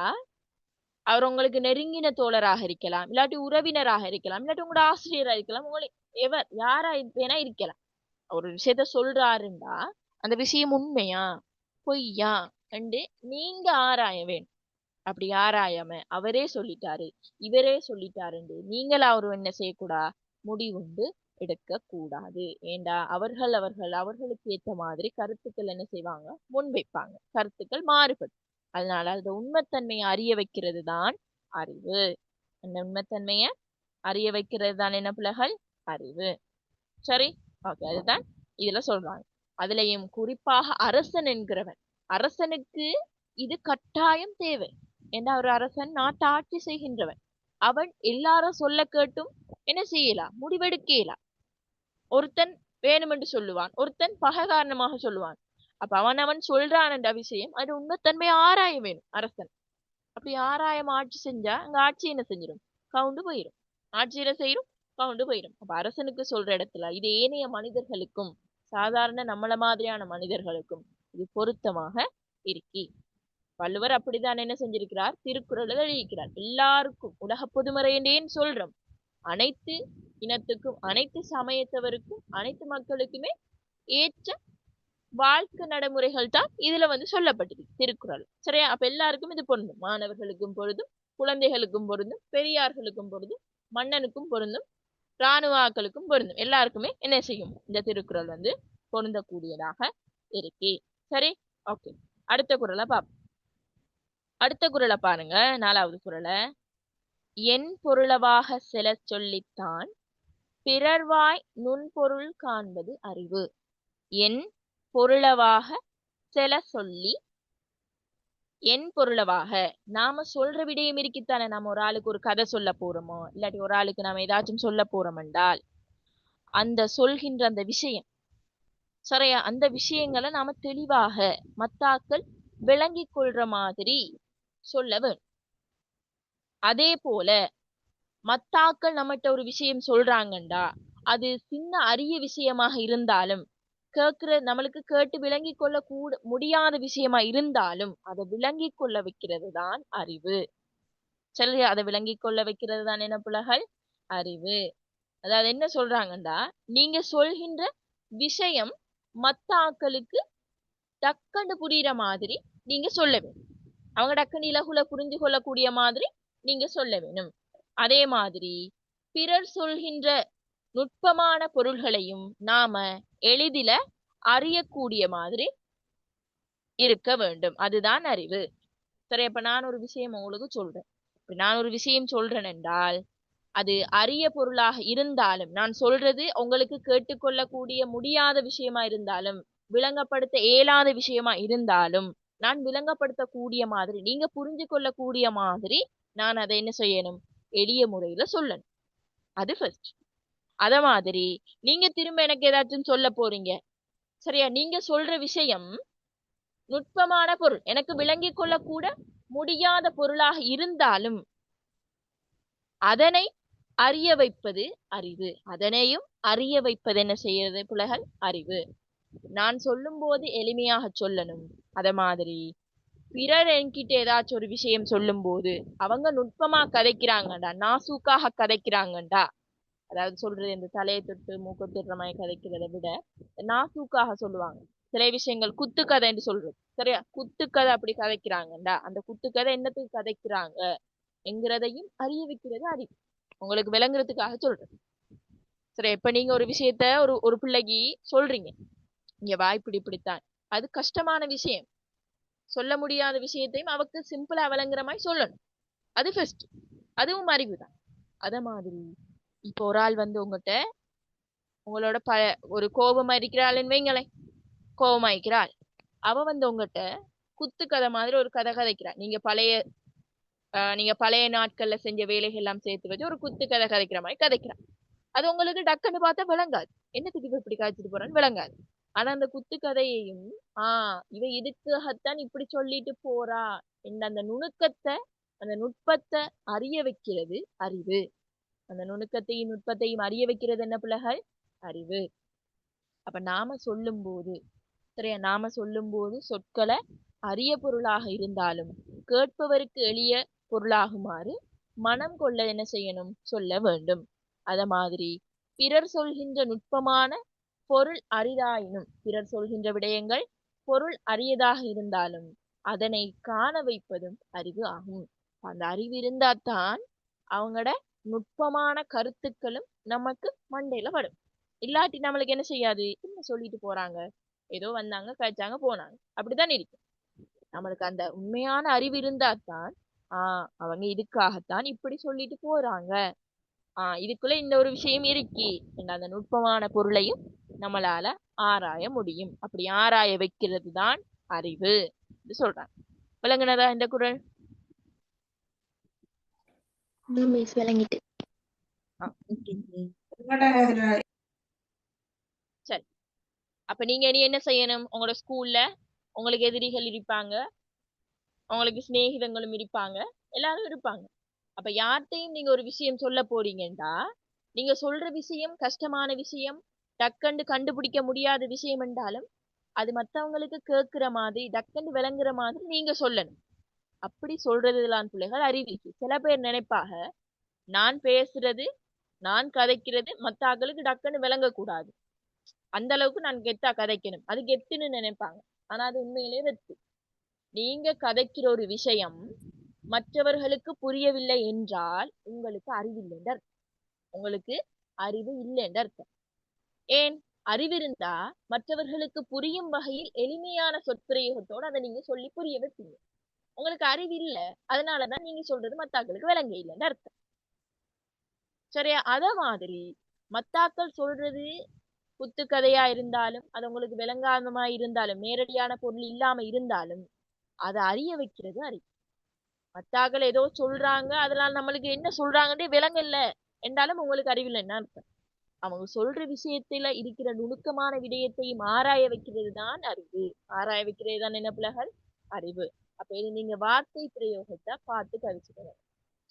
அவர் உங்களுக்கு நெருங்கின தோழராக இருக்கலாம், இல்லாட்டி உறவினராக இருக்கலாம், இல்லாட்டி உங்களோட ஆசிரியராக இருக்கலாம், உங்களை யாரா வேணா இருக்கலாம். ஒரு விஷயத்த சொல்றாருண்டா அந்த விஷயம் உண்மையா பொய்யா என்று நீங்க ஆராய வேணும். அப்படி ஆராயாம அவரே சொல்லிட்டாரு இவரே சொல்லிட்டாருண்டு நீங்களா அவர் என்ன செய்யக்கூடா முடிவுண்டு எடுக்க கூடாது. ஏண்டா அவர்களுக்கு ஏற்ற மாதிரி கருத்துக்கள் என்ன செய்வாங்க முன்வைப்பாங்க. கருத்துக்கள் மாறுபடும். அதனால அந்த உண்மைத்தன்மையை அறிய வைக்கிறது தான் அறிவு. அந்த உண்மைத்தன்மையை அறிய வைக்கிறது தான் என்ன பிள்ளைகள்? அறிவு. சரி, ஓகே, அதுதான் இதுல சொல்றாங்க. அதுலயும் குறிப்பாக அரசன் என்கிறவன், அரசனுக்கு இது கட்டாயம் தேவை. ஏன்னா ஒரு அரசன் நாட்டை ஆட்சி செய்கின்றவன். அவன் எல்லாரும் சொல்ல கேட்டும் என்ன செய்யலாம் முடிவெடுக்கலாம். ஒருத்தன் வேணுமென்று சொல்லுவான், ஒருத்தன் பகை காரணமாக சொல்லுவான். அப்ப அவன் சொல்றான் என்ற விஷயம் அது உண்மைத்தன்மை ஆராய வேணும் அரசன். அப்படி ஆராயம் ஆட்சி செஞ்சா அங்க ஆட்சி என்ன செஞ்சிடும்? கவுண்டு போயிடும். ஆட்சியில செய்யும் கவுண்டு போயிடும். அப்ப அரசனுக்கு சொல்ற இடத்துல இது ஏனைய மனிதர்களுக்கும், சாதாரண நம்மள மாதிரியான மனிதர்களுக்கும் இது பொருத்தமாக இருக்கி. வள்ளுவர் அப்படித்தான் என்ன செஞ்சிருக்கிறார்? திருக்குறள் எழுதியிருக்கிறார். எல்லாருக்கும் உலக பொதுமறை என்றேன்னு சொல்றோம். அனைத்து இனத்துக்கும், அனைத்து சமயத்தவருக்கும், அனைத்து மக்களுக்குமே ஏற்ற வாழ்க்கை நடைமுறைகள் தான் இதுல சொல்லப்பட்டிருக்கு திருக்குறள். சரியா? அப்ப எல்லாருக்கும் இது பொருந்தும். மாணவர்களுக்கும் பொருந்தும், குழந்தைகளுக்கும் பொருந்தும், பெரியார்களுக்கும் பொருந்தும், மன்னனுக்கும் பொருந்தும், இராணுவாக்களுக்கும் பொருந்தும். எல்லாருக்குமே என்ன செய்யும்? இந்த திருக்குறள் பொருந்தக்கூடியதாக இருக்கு. சரி, ஓகே. அடுத்த குறளை பார்ப்போம். அடுத்த குறளை பாருங்க, 4வது குறளை. என் பொருளவாக செல சொல்லித்தான் பிறர்வாய் நுண்பொருள் காண்பது அறிவு. என் பொருளவாக செல சொல்லி, என் பொருளவாக நாம சொல்ற விடயம் இருக்குத்தானே. நம்ம ஒரு ஆளுக்கு ஒரு கதை சொல்ல போறோமோ, இல்லாட்டி ஒரு ஆளுக்கு நாம ஏதாச்சும் சொல்ல போறோம் என்றால் அந்த சொல்கின்ற அந்த விஷயம், சரியா, அந்த விஷயங்களை நாம தெளிவாக மத்தாக்கள் விளங்கி கொள்ற மாதிரி சொல்ல வேணும். அதே போல மத்தாக்கள் நம்மகிட்ட ஒரு விஷயம் சொல்றாங்கண்டா அது சின்ன அரிய விஷயமாக இருந்தாலும், நம்மளுக்கு கேட்டு விளங்கி கொள்ள முடியாத விஷயமா இருந்தாலும் அதை விளங்கி கொள்ள வைக்கிறது தான் அறிவு. சரி, அதை விளங்கி கொள்ள வைக்கிறது தான் என்ன பிள்ளைகள்? அறிவு. அதாவது என்ன சொல்றாங்கண்டா, நீங்க சொல்கின்ற விஷயம் மத்த ஆக்களுக்கு டக்குன்னு புரியுற மாதிரி நீங்க சொல்ல வேணும். அவங்க டக்குன்னு இலகுல புரிஞ்சு கொள்ளக்கூடிய மாதிரி நீங்க சொல்ல வேணும். அதே மாதிரி பிறர் சொல்கின்ற நுட்பமான பொருள்களையும் நாம எளிதில அறியக்கூடிய மாதிரி இருக்க வேண்டும். அதுதான் அறிவு. சரி, அப்ப நான் ஒரு விஷயம் உங்களுக்கு சொல்றேன். நான் ஒரு விஷயம் சொல்றேன் என்றால் அது அரிய பொருளாக இருந்தாலும், நான் சொல்றது உங்களுக்கு கேட்டுக்கொள்ளக்கூடிய முடியாத விஷயமா இருந்தாலும், விளங்கப்படுத்த இயலாத விஷயமா இருந்தாலும், நான் விளங்கப்படுத்தக்கூடிய மாதிரி, நீங்க புரிஞ்சு கொள்ளக்கூடிய மாதிரி நான் அதை என்ன செய்யணும்? எளிய முறையில சொல்லணும். அது ஃபர்ஸ்ட். அத மாதிரி நீங்க திரும்ப எனக்கு ஏதாச்சும் சொல்ல போறீங்க, சரியா? நீங்க சொல்ற விஷயம் நுட்பமான பொருள், எனக்கு விளங்கி கொள்ள கூட முடியாத பொருளாக இருந்தாலும் அதனை அறிய வைப்பது அறிவு. அதனையும் அறிய வைப்பது என்ன செய்யறது புலகள்? அறிவு. நான் சொல்லும் போது எளிமையாக சொல்லணும். அத மாதிரி பிறர் என்கிட்ட ஏதாச்சும் ஒரு விஷயம் சொல்லும் போது அவங்க நுட்பமா கதைக்கிறாங்கடா, நாசூக்காக கதைக்கிறாங்கடா, அதாவது சொல்றது இந்த தலையை தொட்டு மூக்க தொடுற மாதிரி கதைக்கிறத விட நாசூக்காக சொல்லுவாங்க. சில விஷயங்கள் குத்துக்கதை என்று சொல்றது, சரியா? குத்துக்கதை அப்படி கதைக்கிறாங்கடா, அந்த குத்துக்கதை என்னத்துக்கு கதைக்கிறாங்க என்கிறதையும் அறிய வைக்கிறது அறிவு. உங்களுக்கு விளங்குறதுக்காக சொல்றேன். சரி, இப்ப நீங்க ஒரு விஷயத்த ஒரு பிள்ளைக்கு சொல்றீங்க, இங்க வா இப்படித்தான், அது கஷ்டமான விஷயம், சொல்ல முடியாத விஷயத்தையும் அவக்கு சிம்பிளா விளங்குற மாதிரி சொல்லணும். அது ஃபர்ஸ்ட். அதுவும் அறிவுதான். அத மாதிரி இப்போ ஒரு ஆள் உங்ககிட்ட உங்களோட ஒரு கோபமா இருக்கிறாள்னு வைங்களேன். கோபமா இருக்கிறாள், அவ உங்ககிட்ட குத்து கதை மாதிரி ஒரு கதை கதைக்கிறாள். நீங்க பழைய நீங்க பழைய நாட்கள்ல செஞ்ச வேலைகள் எல்லாம் சேர்த்து வச்சு ஒரு குத்து கதை கதைக்கிற மாதிரி கதைக்கிறான். அது உங்களுக்கு டக்குன்னு பார்த்தா விளங்காது. என்னத்துக்கு இவ இப்படி காய்ச்சிட்டு போறான்னு விளங்காது. ஆனா அந்த குத்து கதையையும் இவ இதுக்காகத்தான் இப்படி சொல்லிட்டு போறா என்ற அந்த நுணுக்கத்தை, அந்த நுட்பத்தை அறிய வைக்கிறது அறிவு. அந்த நுணுக்கத்தையும் நுட்பத்தையும் அறிய வைக்கிறது என்ன பிள்ளைகள்? அறிவு. அப்ப நாம சொல்லும் போது சரியா, நாம சொல்லும் போது சொற்களை அரிய பொருளாக இருந்தாலும் கேட்பவருக்கு எளிய பொருளாகுமாறு மனம் கொள்ள என்ன செய்யணும்? சொல்ல வேண்டும். அத மாதிரி பிறர் சொல்கின்ற நுட்பமான பொருள் அரிதாயினும், பிறர் சொல்கின்ற விடயங்கள் பொருள் அரியதாக இருந்தாலும் அதனை காண வைப்பதும் அறிவு ஆகும். அந்த அறிவு இருந்தாதான் அவங்களோட நுட்பமான கருத்துக்களும் நமக்கு மண்டையில படும். இல்லாட்டி நம்மளுக்கு என்ன செய்யாது? என்ன சொல்லிட்டு போறாங்க, ஏதோ வந்தாங்க கழிச்சாங்க போனாங்க, அப்படித்தான் இருக்கு. நம்மளுக்கு அந்த உண்மையான அறிவு இருந்தாதான் அவங்க இதுக்காகத்தான் இப்படி சொல்லிட்டு போறாங்க, இதுக்குள்ள இந்த ஒரு விஷயம் இருக்கி என்ற அந்த நுட்பமான பொருளையும் நம்மளால ஆராய முடியும். அப்படி ஆராய வைக்கிறது தான் அறிவு சொல்றாங்க. விளங்குனதா இந்த குறள்? மிஸ் விளங்கிட்டு. சரி, அப்ப நீங்க இனி என்ன செய்யணும்? உங்களோட ஸ்கூல்ல உங்களுக்கு எதிரிகள் இருப்பாங்க, உங்களுக்கு சிநேகிதங்களும் இருப்பாங்க, எல்லாரும் இருப்பாங்க. அப்ப யார்கிட்டையும் நீங்க ஒரு விஷயம் சொல்ல போறீங்கன்னா, நீங்க சொல்ற விஷயம் கஷ்டமான விஷயம், டக்குன்னு கண்டுபிடிக்க முடியாத விஷயம் என்றாலும் அது மத்தவங்களுக்கு கேட்கிற மாதிரி டக்குன்னு விளங்குற மாதிரி நீங்க சொல்லணும். அப்படி சொல்றதுலாம் பிள்ளைகள் அறிவிக்கு. சில பேர் நினைப்பாக, நான் பேசுறது, நான் கதைக்கிறது மத்த ஆக்களுக்கு டக்குன்னு விளங்கக்கூடாது, அந்த அளவுக்கு நான் கெத்தா கதைக்கணும், அது கெத்துன்னு நினைப்பாங்க. ஆனா அது உண்மையிலே வெத்து. நீங்க கதைக்கிற ஒரு விஷயம் மற்றவர்களுக்கு புரியவில்லை என்றால் உங்களுக்கு அறிவில்லை என்று அர்த்தம். உங்களுக்கு அறிவு இல்லை என்று அர்த்தம். ஏன்? அறிவிருந்தா மற்றவர்களுக்கு புரியும் வகையில் எளிமையான சொற்பிரயோகத்தோடு அதை நீங்க சொல்லி புரிய வைப்பீங்க. உங்களுக்கு அறிவு இல்ல, அதனாலதான் நீங்க சொல்றது மத்தாக்களுக்கு விளங்க இல்லைன்னு அர்த்தம். சரியா? அத மாதிரி மத்தாக்கள் சொல்றது குத்துக்கதையா இருந்தாலும், அது உங்களுக்கு விளங்காதமா இருந்தாலும், நேரடியான பொருள் இல்லாம இருந்தாலும் அதை அறிய வைக்கிறது அறிவு. மத்தாக்கள் ஏதோ சொல்றாங்க, அதனால நம்மளுக்கு என்ன சொல்றாங்கன்னே விளங்கல என்றாலும் உங்களுக்கு அறிவில்லைன்னு அர்த்தம். அவங்க சொல்ற விஷயத்துல இருக்கிற நுணுக்கமான விடயத்தையும் ஆராய வைக்கிறது தான் அறிவு. ஆராய வைக்கிறது தான் என்ன பிள்ளைகள்? அறிவு. அப்ப இது நீங்க வார்த்தை பிரயோகத்தை பார்த்து கழிச்சுக்கணும்.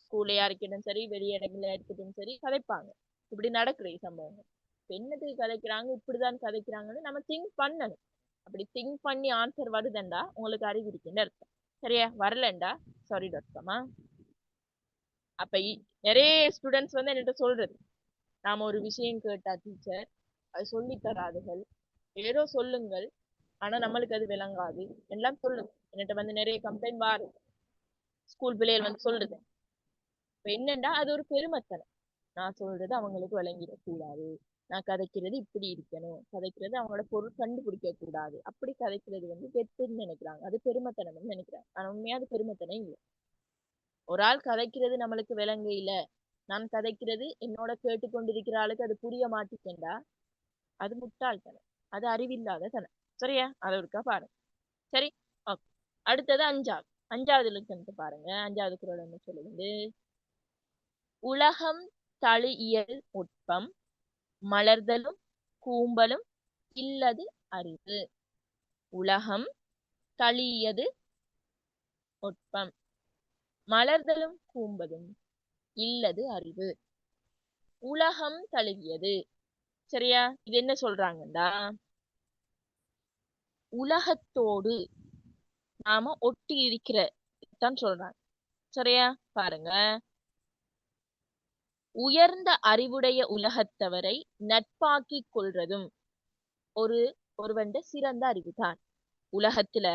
ஸ்கூல்லையா இருக்கட்டும் சரி, வெளியிடங்களா இருக்கட்டும் சரி, கதைப்பாங்க. இப்படி நடக்கிற சம்பவங்கள். என்னத்துக்கு கதைக்கிறாங்க, இப்படிதான் கதைக்கிறாங்கன்னு நம்ம திங்க் பண்ணணும். அப்படி திங்க் பண்ணி ஆன்சர் வருதுண்டா உங்களுக்கு அறிவு இருக்குன்னு அர்த்தம். சரியா? வரலண்டா சாரி டாட்காமா. அப்ப நிறைய ஸ்டூடெண்ட்ஸ் வந்து என்கிட்ட சொல்றது, நாம ஒரு விஷயம் கேட்டா டீச்சர் அது சொல்லி தராதுகள், ஏதோ சொல்லுங்கள், ஆனா நம்மளுக்கு அது விளங்காது எல்லாம் சொல்லுங்க. என்கிட்ட வந்து நிறைய கம்ப்ளைண்ட் வாரு, ஸ்கூல் பிள்ளைகள் வந்து சொல்றது. இப்ப என்னண்டா அது ஒரு பெருமைத்தனம். நான் சொல்றது அவங்களுக்கு விளங்கிடக்கூடாது, நான் கதைக்கிறது இப்படி இருக்கணும், கதைக்கிறது அவங்களோட பொருள் கண்டுபிடிக்க கூடாது, அப்படி கதைக்கிறது வந்து கெத்துன்னு நினைக்கிறாங்க, அது பெருமைத்தனம்னு நினைக்கிறாங்க. ஆனா உண்மையா அது பெருமைத்தனம் இல்லை. ஒரு ஆள் கதைக்கிறது நம்மளுக்கு விளங்க இல்ல, நான் கதைக்கிறது என்னோட கேட்டுக்கொண்டிருக்கிற ஆளுக்கு அது புரிய மாட்டேங்கண்டா, அது முட்டாள்தனம், அது அறிவில்லாத தனம். சரியா? அதை இருக்கா பாருங்க. சரி, ஓகே. அடுத்தது அஞ்சாவது இலக்கணத்தை பாருங்க. அஞ்சாவது குறள் என்ன சொல்லுது? உலகம் தழியியல் ஒட்பம், மலர்தலும் கூம்பலும் இல்லது அறிவு. உலகம் தழியது ஒட்பம், மலர்தலும் கூம்பலும் இல்லது அறிவு. உலகம் தழுவியது. சரியா? இது என்ன சொல்றாங்கடா, உலகத்தோடு நாம ஒட்டி இருக்கிறதான் சொல்றாங்க. சரியா? பாருங்க, உயர்ந்த அறிவுடைய உலகத்தவரை நட்பாக்கிக் கொள்றதும் ஒருவன் சிறந்த அறிவுதான். உலகத்துல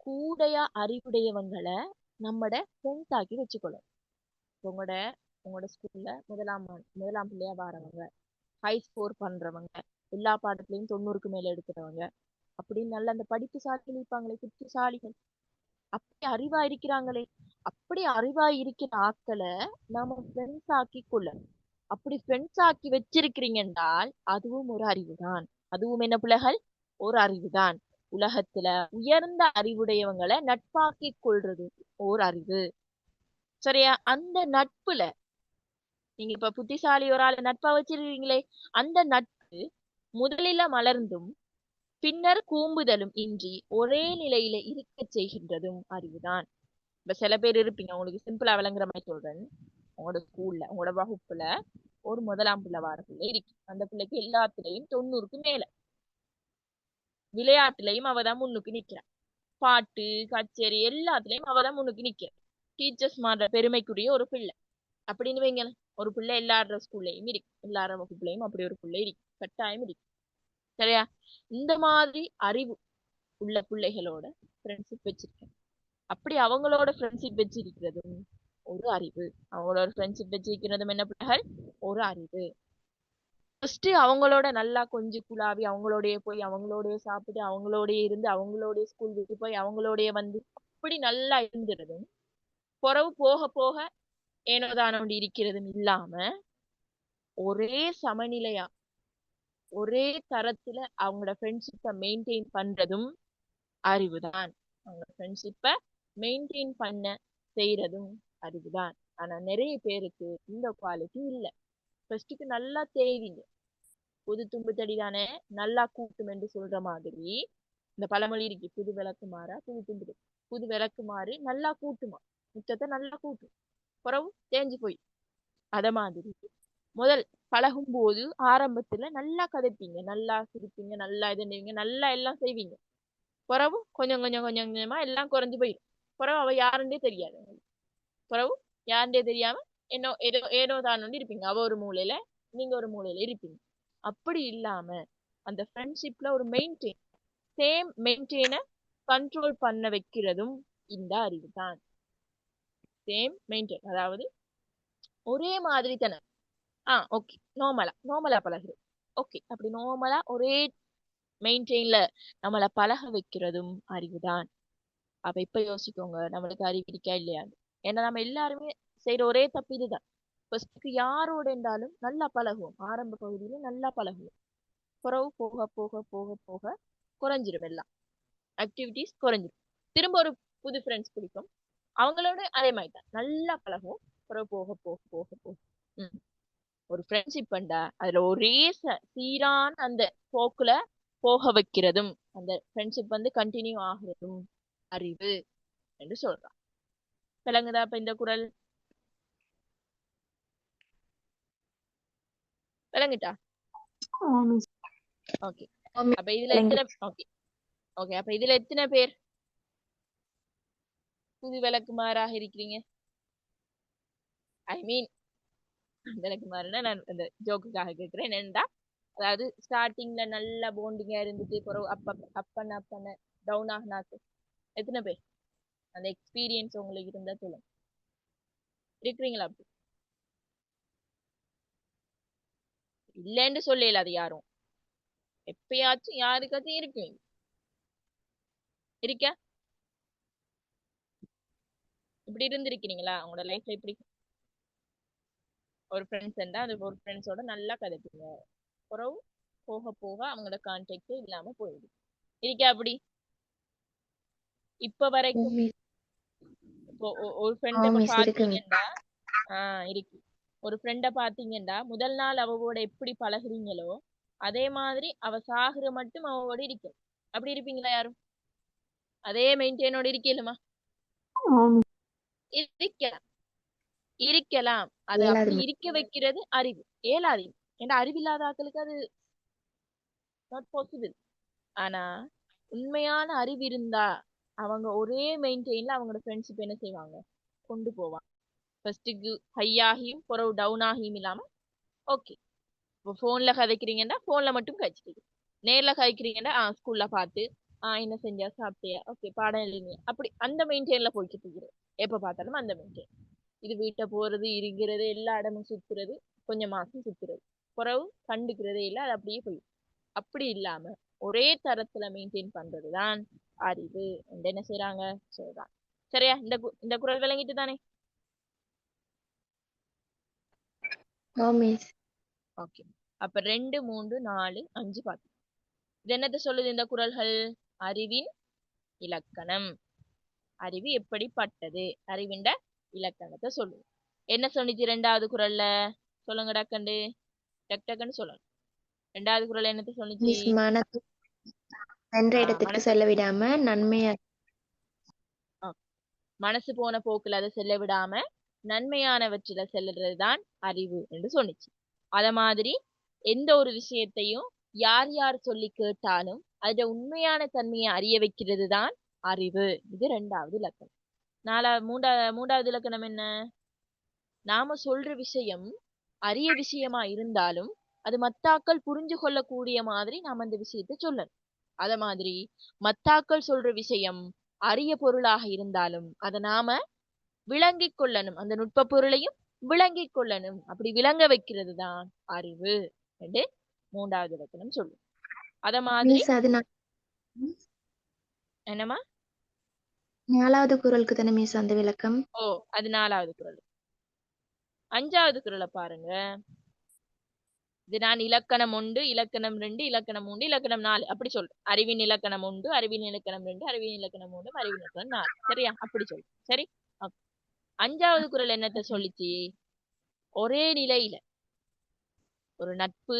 கூடைய அறிவுடையவங்களை நம்மட ஃப்ரெண்ட்ஸ் ஆக்கி வச்சுக்கொள்ளும். உங்களோட ஸ்கூல்ல முதலாம் பிள்ளையா வாரவங்க, ஹை ஸ்கோர் பண்றவங்க, எல்லா பாடத்திலையும் 90க்கு மேல எடுக்கிறவங்க, அப்படின்னு நல்ல அந்த படிப்பு சாலிகள் இருப்பாங்களே, புத்திசாலிகள், அப்படி அறிவா இருக்கிறாங்களே, அப்படி அறிவா இருக்கிற ஆட்களை நாம ஃப்ரெண்ட்ஸ் ஆக்கி கொள்ளணும். அப்படி ஃப்ரெண்ட்ஸ் ஆக்கி வச்சிருக்கிறீங்க என்றால் அதுவும் ஒரு அறிவுதான். அதுவும் என்ன பிள்ளைகள்? ஒரு அறிவுதான். உலகத்துல உயர்ந்த அறிவுடையவங்களை நட்பாக்கி கொள்றது ஓர் அறிவு. சரியா? அந்த நட்புல நீங்க இப்ப புத்திசாலி ஒரு ஆளை நட்பா வச்சிருக்கீங்களே, அந்த நட்பு முதலில மலர்ந்தும் பின்னர் கூம்புதலும் இன்றி ஒரே நிலையில இருக்கச் செய்கின்றதும் அறிவுதான். இப்ப சில பேர் இருப்பீங்க, உங்களுக்கு சிம்பிளா விளங்குற மாதிரி சொல்றேன். உங்களோட ஸ்கூல்ல உங்களோட வகுப்புல ஒரு முதலாம் பிள்ளை வார பிள்ளை இருக்கு. அந்த பிள்ளைக்கு எல்லாத்துலயும் 90க்கு மேல. விளையாட்டுலயும் அவதான் முன்னுக்கு நிக்கிறா. பாட்டு கச்சேரி எல்லாத்துலயும் அவதான் முன்னுக்கு நிக்கிறா. டீச்சர்ஸ் மாற பெருமைக்குரிய ஒரு பிள்ளை அப்படின்னு வைங்களேன். ஒரு பிள்ளை எல்லார ஸ்கூல்லையும் இருக்கு, எல்லார வகுப்புலையும் அப்படி ஒரு பிள்ளை இருக்கு, கட்டாயம் இருக்கு. சரியா? இந்த மாதிரி அறிவு உள்ள பிள்ளைகளோட ஃப்ரெண்ட்ஷிப் வச்சிருக்கேன். அப்படி அவங்களோட ஃப்ரெண்ட்ஷிப் வச்சிருக்கிறதும் ஒரு அறிவு. அவங்களோட ஃப்ரெண்ட்ஷிப் வச்சிருக்கிறதும் என்ன பிள்ளைகள்? ஒரு அறிவு. ஃபர்ஸ்ட் அவங்களோட நல்லா கொஞ்சம் குழாவி அவங்களோடய போய் அவங்களோடய சாப்பிட்டு அவங்களோடய இருந்து அவங்களோடய ஸ்கூல் விட்டு போய் அவங்களோடய வந்து அப்படி நல்லா இருந்துறதும் குறவு போக போக ஏனோதானோ இருக்கிறதும் இல்லாம ஒரே சமநிலையா ஒரே தரத்துல அவங்களோட ஃப்ரெண்ட்ஷிப்பை மெயின்டைன் பண்றதும் அறிவுதான். அவங்க ஃப்ரெண்ட்ஷிப்பை மெயின்டைன் பண்ண செய்யறதும் அறிவுதான். ஆனா நிறைய பேருக்கு இந்த குவாலிட்டி இல்லை. ஃபர்ஸ்ட்டுக்கு நல்லா தேய்வீங்க, புது தும்பு தடி தானே நல்லா கூட்டும் என்று சொல்ற மாதிரி இந்த பழமொழி இருக்கு, புது விளக்கு மாறா புது தும்பு. புது விளக்கு மாறி நல்லா கூட்டுமா, முற்றத்தை நல்லா கூட்டும், பிறகு தேஞ்சு போய். அத மாதிரி முதல் பழகும் போது ஆரம்பத்துல நல்லா கதைப்பீங்க, நல்லா சிரிப்பீங்க, நல்லா இதுன்னுவீங்க, நல்லா எல்லாம் செய்வீங்க. பிறகு கொஞ்சம் கொஞ்சம் கொஞ்சம் கொஞ்சமா எல்லாம் குறைஞ்சு போயிடும். பிறகு அவ யாருன்னே தெரியாது. பிறகு யாருன்னே தெரியாம என்ன ஏதோ ஏதோ தான் இருப்பீங்க. அவ ஒரு மூலையில நீங்க ஒரு மூலையில இருப்பீங்க. அப்படி இல்லாம அந்த ஃப்ரெண்ட்ஷிப்ல ஒரு சேம் மெயின்டெய்னை கண்ட்ரோல் பண்ண வைக்கிறதும் இந்த அறிவு தான். சேம் மெயின்டைன், அதாவது ஒரே மாதிரி தானே. ஓகே, நார்மலா பழகுறது. ஓகே, அப்படி நார்மலா ஒரே மெயின்டெயின்ல நம்மளை பழக வைக்கிறதும் அறிவுதான். அப்ப இப்ப யோசிக்கோங்க, நம்மளுக்கு அறிவு இருக்கா இல்லையா? ஏன்னா நம்ம எல்லாருமே செய்யற ஒரே தப்பு இதுதான். ஃபர்ஸ்ட்க்கு யாரோட இருந்தாலும் நல்லா பழகுவோம், ஆரம்ப பகுதியில நல்லா பழகுவோம். குறவு போக போக போக போக குறைஞ்சிரும், எல்லாம் ஆக்டிவிட்டிஸ் குறைஞ்சிரும். திரும்ப ஒரு புது ஃப்ரெண்ட்ஸ் பிடிக்கும், அவங்களோட அதே மாதிரி தான் நல்லா பழகுவோம். குறவு போக போக போக போக ஒரு ஃப்ரெண்ட்ஷிப் பண்ணா அதுல ஒரே சீரான அந்த போக்குல போக வைக்கிறதும் அந்த ஃப்ரெண்ட்ஷிப் வந்து கண்டினியூ ஆகுறதும் அறிவு என்று சொல்றான். விளங்குதா இப்ப இந்த குறள்? விளங்குட்டா? ஓகே. அப்ப இதுல எத்தனை ஓகே ஓகே அப்ப இதுல எத்தனை பேர் புது விளக்குமாறாக இருக்கிறீங்க? ஐ மீன் விளக்குமாறுன்னா நான் அந்த ஜோக்குக்காக கேட்கிறேன். என்னண்டா, அதாவது ஸ்டார்டிங்ல நல்ல போண்டிங்கா இருந்துட்டு பிறகு அப்பண்ண டவுன் ஆகினாக்கு எத்தனை பேர் அந்த எக்ஸ்பீரியன்ஸ் உங்களுக்கு இருந்தா சொல்லுங்க. இருக்கிறீங்களா? அப்படி இல்லைன்னு சொல்லல, அது யாரும் எப்பயாச்சும் யாருக்காச்சும் இருக்கு இருக்க இப்படி இருந்திருக்கிறீங்களா உங்களோட லைஃப்ல? இப்படி ஒரு ஃப்ரெண்ட்ஸ் இருந்தா அந்த ஒரு ஃப்ரெண்ட்ஸோட நல்லா கதைப்பீங்க, பிறகு போக போக அவங்களோட கான்டாக்டே இல்லாம போயிடுது. இருக்கா அப்படி இப்ப வரைக்கும்? இப்போ ஒரு ஃப்ரெண்ட இப்ப பாத்தீங்கன்னா இருக்கு. ஒரு ஃப்ரெண்ட பாத்தீங்கன்னா முதல் நாள் அவவோட எப்படி பழகுறீங்களோ அதே மாதிரி அவ சாகுற மட்டும் அவவோட இருக்கும். அப்படி இருப்பீங்களா யாரும்? அதே மெயின்டைனோட இருக்கலுமா? இருக்கலாம், இருக்கலாம். அது அப்படி இருக்க வைக்கிறது அறிவு. ஏலாது. ஏன்னா அறிவில்லாத ஆட்களுக்கு அது நாட் பாசிபிள். ஆனா உண்மையான அறிவு இருந்தா அவங்க ஒரே மெயின்டைன்ல அவங்களோட ஃப்ரெண்ட்ஷிப் என்ன செய்வாங்க, கொண்டு போவாங்க. ஃபர்ஸ்ட்டுக்கு ஹை ஆகியும் பிறகு டவுன் ஆகியும் இல்லாம ஓகே. இப்போ ஃபோன்ல கதைக்கிறீங்கன்னா ஃபோன்ல மட்டும் கழிச்சிட்டு, நேர்ல கதைக்கிறீங்கன்னா ஸ்கூல்ல பார்த்து என்ன செஞ்சா சாப்பிட்டியா, ஓகே பாடம் எழுதிங்க, அப்படி அந்த மெயின்டைன்ல போய்கிட்டு இருக்கிறது. எப்ப பார்த்தாலும் அந்த மெயின்டைன். இது வீட்டை போறது இருக்கிறது எல்லா இடமும் சுத்துறது, கொஞ்சம் மாசம் சுத்துறது, பிறகு கண்டுக்கிறதே இல்லை, அது அப்படியே போய். அப்படி இல்லாம ஒரே தரத்துல மெயின்டைன் பண்றதுதான் அறிவு. என்ன செய்யறாங்க சொல்றாங்க. சரியா? இந்த குறள் விளங்கிட்டு தானே? ஓகே. அப்ப 2, 3, 4, 5 பார்த்து இது என்னத்த சொல்லுது இந்த குறள்கள்? அறிவின் இலக்கணம். அறிவு எப்படிப்பட்டது, அறிவின் இலக்கணத்தை சொல்லுவோம். என்ன சொன்னிச்சு ரெண்டாவது குறள்ல? சொல்லுங்க டக்கண்டு, டக்குன்னு சொல்லணும். ரெண்டாவது குறள் என்னத்த சொன்னிச்சு? மிஸ் மனது சென்ற இடத்திற்கு மனசு செல்ல விடாம நன்மையா மனசு போன போக்குல அதை செல்ல விடாம நன்மையானவற்றில செல்லுறதுதான் அறிவு என்று சொன்னிச்சு. அத மாதிரி எந்த ஒரு விஷயத்தையும் யார் யார் சொல்லி கேட்டாலும் அதோட உண்மையான தன்மையை அறிய வைக்கிறது தான் அறிவு. இது ரெண்டாவது இலக்கணம். மூன்றாவது இலக்கணம் என்ன? நாம சொல்ற விஷயம் அரிய விஷயமா இருந்தாலும் அது மத்தாக்கள் புரிஞ்சு கொள்ளக்கூடிய மாதிரி நாம அந்த விஷயத்தை சொல்லணும். அத மாதிரி மத்தாக்கள் சொல்ற விஷயம் அரிய பொருளாக இருந்தாலும் அதை நாம விளங்கிக் கொள்ளணும், அந்த நுட்ப பொருளையும் விளங்கிக் கொள்ளணும். அப்படி விளங்க வைக்கிறது தான் அறிவு என்று மூன்றாவது இலக்கணம் சொல்லும். அத மாதிரி மிஸ் அது என்னமா 4வது குறளுக்கு தானே மிஸ் அந்த விளக்கம். அது 4வது குறள். 5வது குறளை பாருங்க. இது நான் இலக்கணம் 1, இலக்கணம் 2, இலக்கணம் 3, இலக்கணம் 4 அப்படி சொல்றேன். அறிவின் இலக்கணம் 1, அறிவின் இலக்கணம் 2, அறிவின் இலக்கணம் 3, அறிவின் இலக்கணம் 4. சரியா? அப்படி சொல்லு. சரி. 5வது குறள் என்னத்த சொல்லிச்சு? ஒரே நிலையில ஒரு நட்பு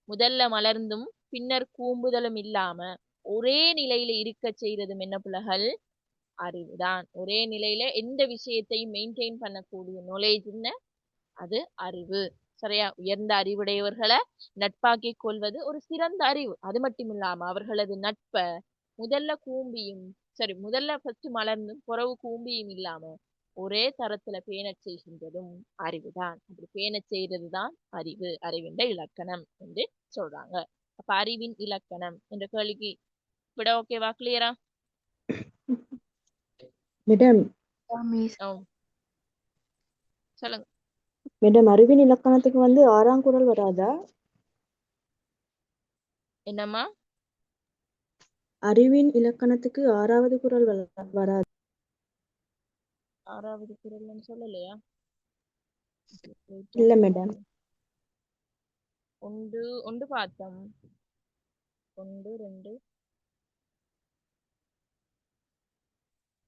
முதல்ல மலர்ந்தும் பின்னர் கூம்புதலும் இல்லாம ஒரே நிலையில இருக்க செய்யறதும் என்ன பிள்ளைகள்? அறிவுதான். ஒரே நிலையில எந்த விஷயத்தையும் மெயின்டைன் பண்ணக்கூடிய நாலேஜ் என்ன? அது அறிவு. சரியா? உயர்ந்த அறிவுடையவர்களை நட்பாக்கிக் கொள்வது ஒரு சிறந்த அறிவு. அது மட்டும் இல்லாம அவர்களது நட்பை முதல்ல ஃபர்ஸ்ட் மலர்ந்தும் பிறகு கூம்பியும் இல்லாம ஒரே தரத்துல பேணச் செய்கின்றதும் அறிவுதான். அப்படி பேணச் செய்யறதுதான் அறிவு, அறிவின் இலக்கணம் என்று சொல்றாங்க. அப்ப அறிவின் இலக்கணம் என்ற கேள்விக்கு விட ஓகேவா? கிளியரா? மேடம் சொல்லுங்க மேடம், அறிவின் இலக்கணத்துக்கு வந்து 6ஆம் குறள் வராதா? என்னம்மா? அறிவின் இலக்கணத்துக்கு 6வது குறள் வராது. 6வது குறள்னு சொல்லலையா? இல்ல மேடம். ஒன்று பார்த்தோம். 1 2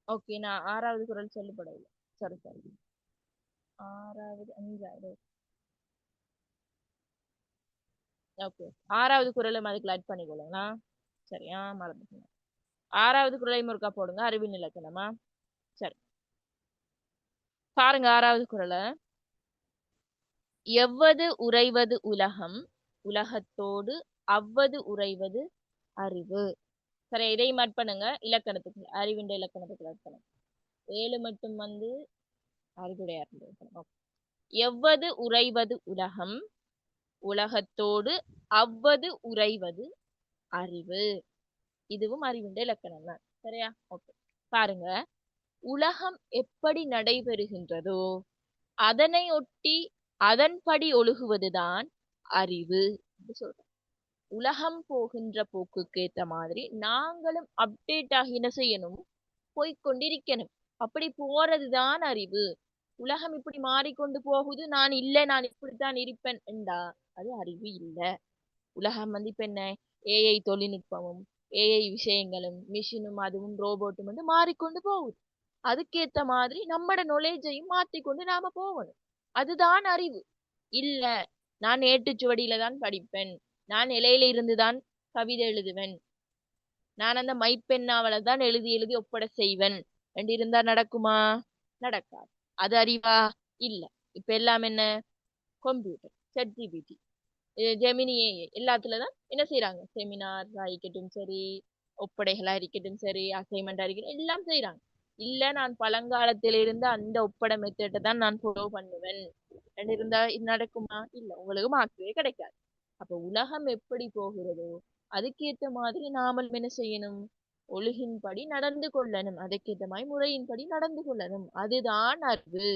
ஓகே. நான் 6வது குறள் சொல்லப்படவில்லை. சரி. 6வது 5வது ஓகே. 6வது குறளும் அதுக்குள்ள ஆட் பண்ணிக்கொள்ளுங்களா? சரியா? மறந்துட்டேன். 6வது குறளையும் ஒருக்கா போடுங்க. அறிவின் இலக்கணமா? சரி பாருங்க 6வது குறளை. எவ்வது உறைவது உலகம், உலகத்தோடு அவ்வது உறைவது அறிவு. சரி, இதையும் ஆட் பண்ணுங்க இலக்கணத்துக்கு. அறிவின் இலக்கணத்துக்கு ஆட் பண்ணுங்க. 7 மட்டும் வந்து அறிவுடைய இலக்கணம். எவ்வது உறைவது உலகம், உலகத்தோடு அவ்வது உறைவது அறிவு. இதுவும் அறிவின் இலக்கணம் தான். சரியா? ஓகே. பாருங்க, உலகம் எப்படி நடைபெறுகின்றதோ அதனை ஒட்டி அதன்படி ஒழுகுவதுதான் அறிவு என்று சொல்றோம். உலகம் போகின்ற போக்குக்கு ஏத்த மாதிரி நாங்களும் அப்டேட் ஆகி என்ன செய்யணும்? போய்கொண்டிருக்கணும். அப்படி போறதுதான் அறிவு. உலகம் இப்படி மாறிக்கொண்டு போகுது, நான் இப்படித்தான் இருப்பேன் என்றா அது அறிவு இல்லை. உலகம் வந்து இப்ப என்ன, ஏஐ தொழில்நுட்பமும் ஏஐ விஷயங்களும் மிஷினும் அதுவும் ரோபோட்டும் வந்து மாறிக்கொண்டு போகுது. அதுக்கேத்த மாதிரி நம்மட நாலேஜையும் மாற்றிக்கொண்டு நாம போகணும். அதுதான் அறிவு. இல்ல நான் ஏட்டுச்சுவடியில தான் படிப்பேன், நான் இலையில இருந்துதான் கவிதை எழுதுவேன், நான் அந்த மைப்பெண்ணாவல தான் எழுதி எழுதி ஒப்படை செய்வேன் என்று இருந்தா நடக்குமா? நடக்காது. அது அறிவா? இல்ல. இப்ப எல்லாம் என்ன, கம்ப்யூட்டர், ChatGPT, ஜெமினி எல்லாத்துலதான் என்ன செய்யறாங்க? செமினார் இருக்கட்டும் சரி, ஒப்படைகளா இருக்கட்டும் சரி, அசைன்மெண்டா இருக்கட்டும் எல்லாம் செய்யறாங்க. இல்ல நான் பழங்காலத்திலிருந்து அந்த ஒப்படை மெத்தட்டை தான் நான் ஃபாலோ பண்ணுவேன் இருந்தா இது நடக்குமா? இல்ல. உங்களுக்கு மார்க்கே கிடைக்காது. அப்ப உலகம் எப்படி போகிறதோ அதுக்கேற்ற மாதிரி நாமளும் என்ன செய்யணும்? ஒழுகின்படி நடந்து கொள்ளணும். அதுக்கேற்ற மாதிரி முறையின்படி நடந்து கொள்ளணும். அதுதான் அறிவு.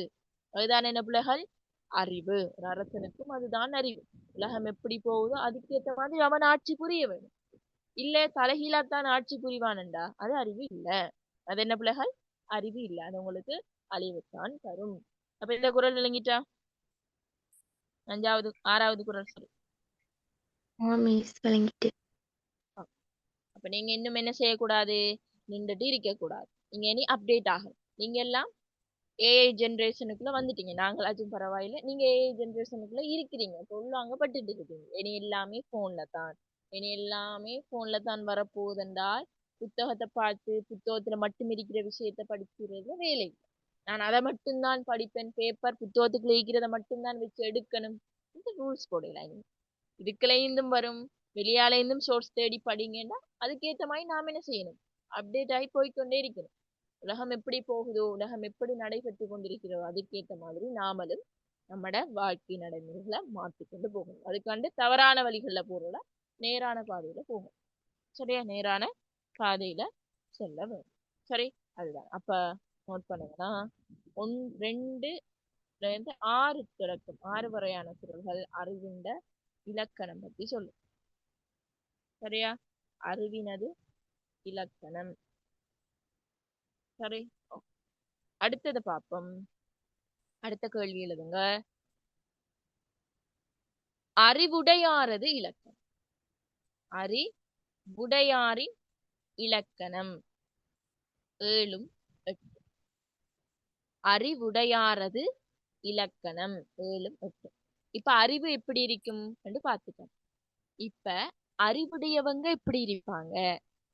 அதுதான் என்ன பிள்ளைகள்? அறிவு. ஒரு அரசனுக்கும் அதுதான் அறிவு. உலகம் எப்படி போகுதோ அதுக்கேற்ற மாதிரி அவன் ஆட்சி புரிய வேணும். இல்ல தலைகீழாத்தான் ஆட்சி புரிவானண்டா அது அறிவு இல்ல. அது என்ன பிள்ளைகள்? அறிவு இல்ல. அது உங்களுக்கு அழிவுத்தான் தரும். அப்ப இந்த குறள் விளங்கிட்டா? 6வது குறள் சொல்லு. மிஸ் விளங்கிட்டு. அப்ப நீங்க இன்னும் என்ன செய்யக்கூடாது? நின்றுட்டு இருக்க கூடாது. நீங்க இனி அப்டேட் ஆகணும். நீங்க எல்லாம் ஏஐ ஜென்ரேஷனுக்குள்ள வந்துட்டீங்க. நாங்களாச்சும் பரவாயில்லை, நீங்க ஏஐ ஜென்ரேஷனுக்குள்ள இருக்கிறீங்க, சொல்லுவாங்க பட்டுட்டு இருக்கீங்க. இனி எல்லாமே போன்ல தான், இனி எல்லாமே போன்ல தான் வரப்போகுதென்றால் புத்தகத்தை பார்த்து புத்தகத்துல மட்டும் இருக்கிற விஷயத்த படிக்கிறது வேலை. நான் அதை மட்டும்தான் படிப்பேன், பேப்பர் புத்தகத்துக்குள்ள இருக்கிறத மட்டும்தான் வச்சு எடுக்கணும், இந்த ரூல்ஸ் போடலாம். இதுக்குலேருந்தும் வரும், வெளியாலேருந்தும் சோர்ஸ் தேடி படிங்கன்னா அதுக்கேற்ற மாதிரி நாம் என்ன செய்யணும், அப்டேட் ஆகி போய்க்கொண்டே இருக்கணும். உலகம் எப்படி போகுதோ, உலகம் எப்படி நடைபெற்று கொண்டிருக்கிறதோ அதுக்கேற்ற மாதிரி நாமளும் நம்மட வாழ்க்கை நடைமுறைகளை மாற்றிக்கொண்டு போகணும். அதுக்காண்டு தவறான வழிகள்ல போறோட நேரான பாதையில போகணும். சரியா, நேரான பாதையில செல்ல வேண்டும். சரி, அதுதான். அப்ப நோட் பண்ணுங்கன்னா 1, 2 6 தொடக்கம் 6 வரையான குறள்கள் அறிவிண்ட இலக்கணம் பத்தி சொல்லு. சரியா, அறிவினது இலக்கணம். சரி, அடுத்தது பார்ப்போம். அடுத்த கேள்வி எழுதுங்க. அறிவுடையாரது இலக்கணம். அறிவுடையாரின் இலக்கணம் 7, 8. அறிவுடையாரது இலக்கணம் 7, 8. இப்ப அறிவு எப்படி இருக்கும் என்று பார்த்துக்கோங்க. இப்ப அறிவுடையவங்க எப்படி இருப்பாங்க,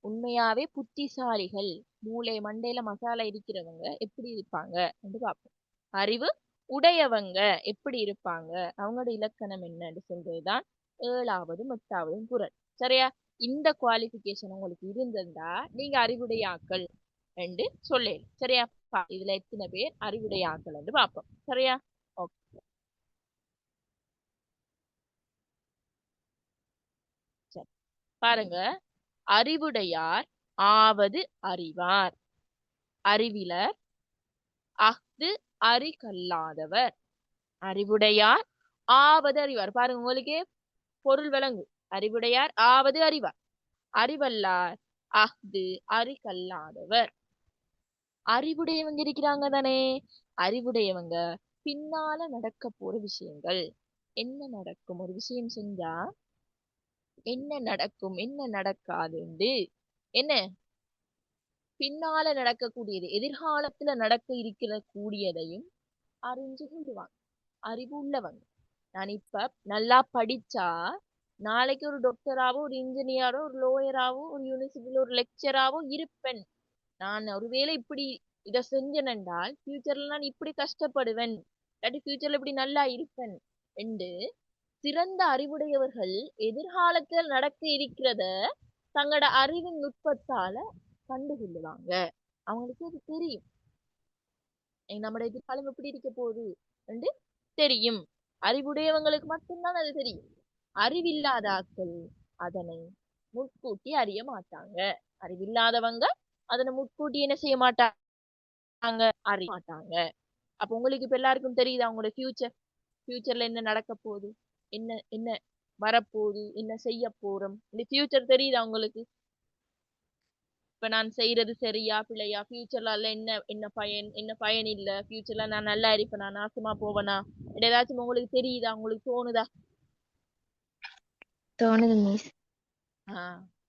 உண்மையாவே புத்திசாலிகள், மூளை மண்டையில மசாலா இருக்கிறவங்க எப்படி இருப்பாங்க என்று பார்ப்போம். அறிவு உடையவங்க எப்படி இருப்பாங்க, அவங்களோட இலக்கணம் என்னன்னு சொல்றதுதான் 7வது 8வது குறள். சரியா, இந்த குவாலிபிகேஷன் உங்களுக்கு இருந்திருந்தா நீங்க அறிவுடைய ஆக்கள் என்று சொல்லலாம். சரியா, இதுல எத்தனை பேர் அறிவுடைய ஆக்கள் என்று பார்ப்போம். சரியா, ஓகே. சரி, பாருங்க. அறிவுடையார் ஆவது அறிவார், அறிவிலர் அஃது அறிகல்லாதவர். அறிவுடையார் ஆவது அறிவார். பாருங்க, உங்களுக்கே பொருள் விளங்கு. அறிவுடையார் ஆவது அறிவார், அறிவல்லார் அஃது அறிகல்லாதவர். அறிவுடையவங்க இருக்கிறாங்க தானே, அறிவுடையவங்க பின்னால நடக்க போற விஷயங்கள் என்ன நடக்கும், ஒரு விஷயம் செஞ்சா என்ன நடக்கும் என்ன நடக்காதுண்டு, என்ன பின்னால நடக்கக்கூடியது எதிர்காலத்துல நடக்க இருக்கிற கூடியதையும் அறிஞ்சு கொள்வாங்க. அறிவு உள்ளவங்க. நான் இப்ப நல்லா படிச்சா நாளைக்கு ஒரு டாக்டராவோ, ஒரு இன்ஜினியரோ, ஒரு லோயராவோ, ஒரு யூனிவர்சிட்டியில ஒரு லெக்சராவோ இருப்பேன். நான் ஒருவேளை இப்படி இதை செஞ்சனென்றால் ஃபியூச்சர்ல நான் இப்படி கஷ்டப்படுவேன், இல்லாட்டி ஃபியூச்சர்ல இப்படி நல்லா இருப்பேன் என்று சிறந்த அறிவுடையவர்கள் எதிர்காலத்தில் நடக்க இருக்கிறத தங்களோட அறிவின் நுட்பத்தால கண்டுகொள்ளுவாங்க. அவங்களுக்கு அது தெரியும், நம்மட எதிர்காலம் எப்படி இருக்க போகுது என்று தெரியும். அறிவுடையவங்களுக்கு மட்டும்தான் அது தெரியும். அறிவில்லாத ஆட்கள் அதனை முன்கூட்டி அறிய மாட்டாங்க. அறிவில்லாதவங்க அதனை முன்கூட்டி என்ன செய்ய மாட்டாங்க, அறிய மாட்டாங்க. அப்ப உங்களுக்கு இப்ப எல்லாருக்கும் தெரியுது அவங்களோட ஃபியூச்சர்ல என்ன நடக்க போகுது, என்ன என்ன வரப்போகுது, என்ன செய்ய போறோம், இந்த ஃபியூச்சர் தெரியுது அவங்களுக்கு. இப்ப நான் செய்யறது சரியா பிள்ளையா, ஃபியூச்சர்ல என்ன என்ன பயன் என்ன பயன் இல்ல, ஃபியூச்சர்ல நான் நல்லா இருப்பேனா நாசமா போவேனா, ஏதாச்சும் உங்களுக்கு தெரியுதா, உங்களுக்கு தோணுதா? தோணுது மிஸ்.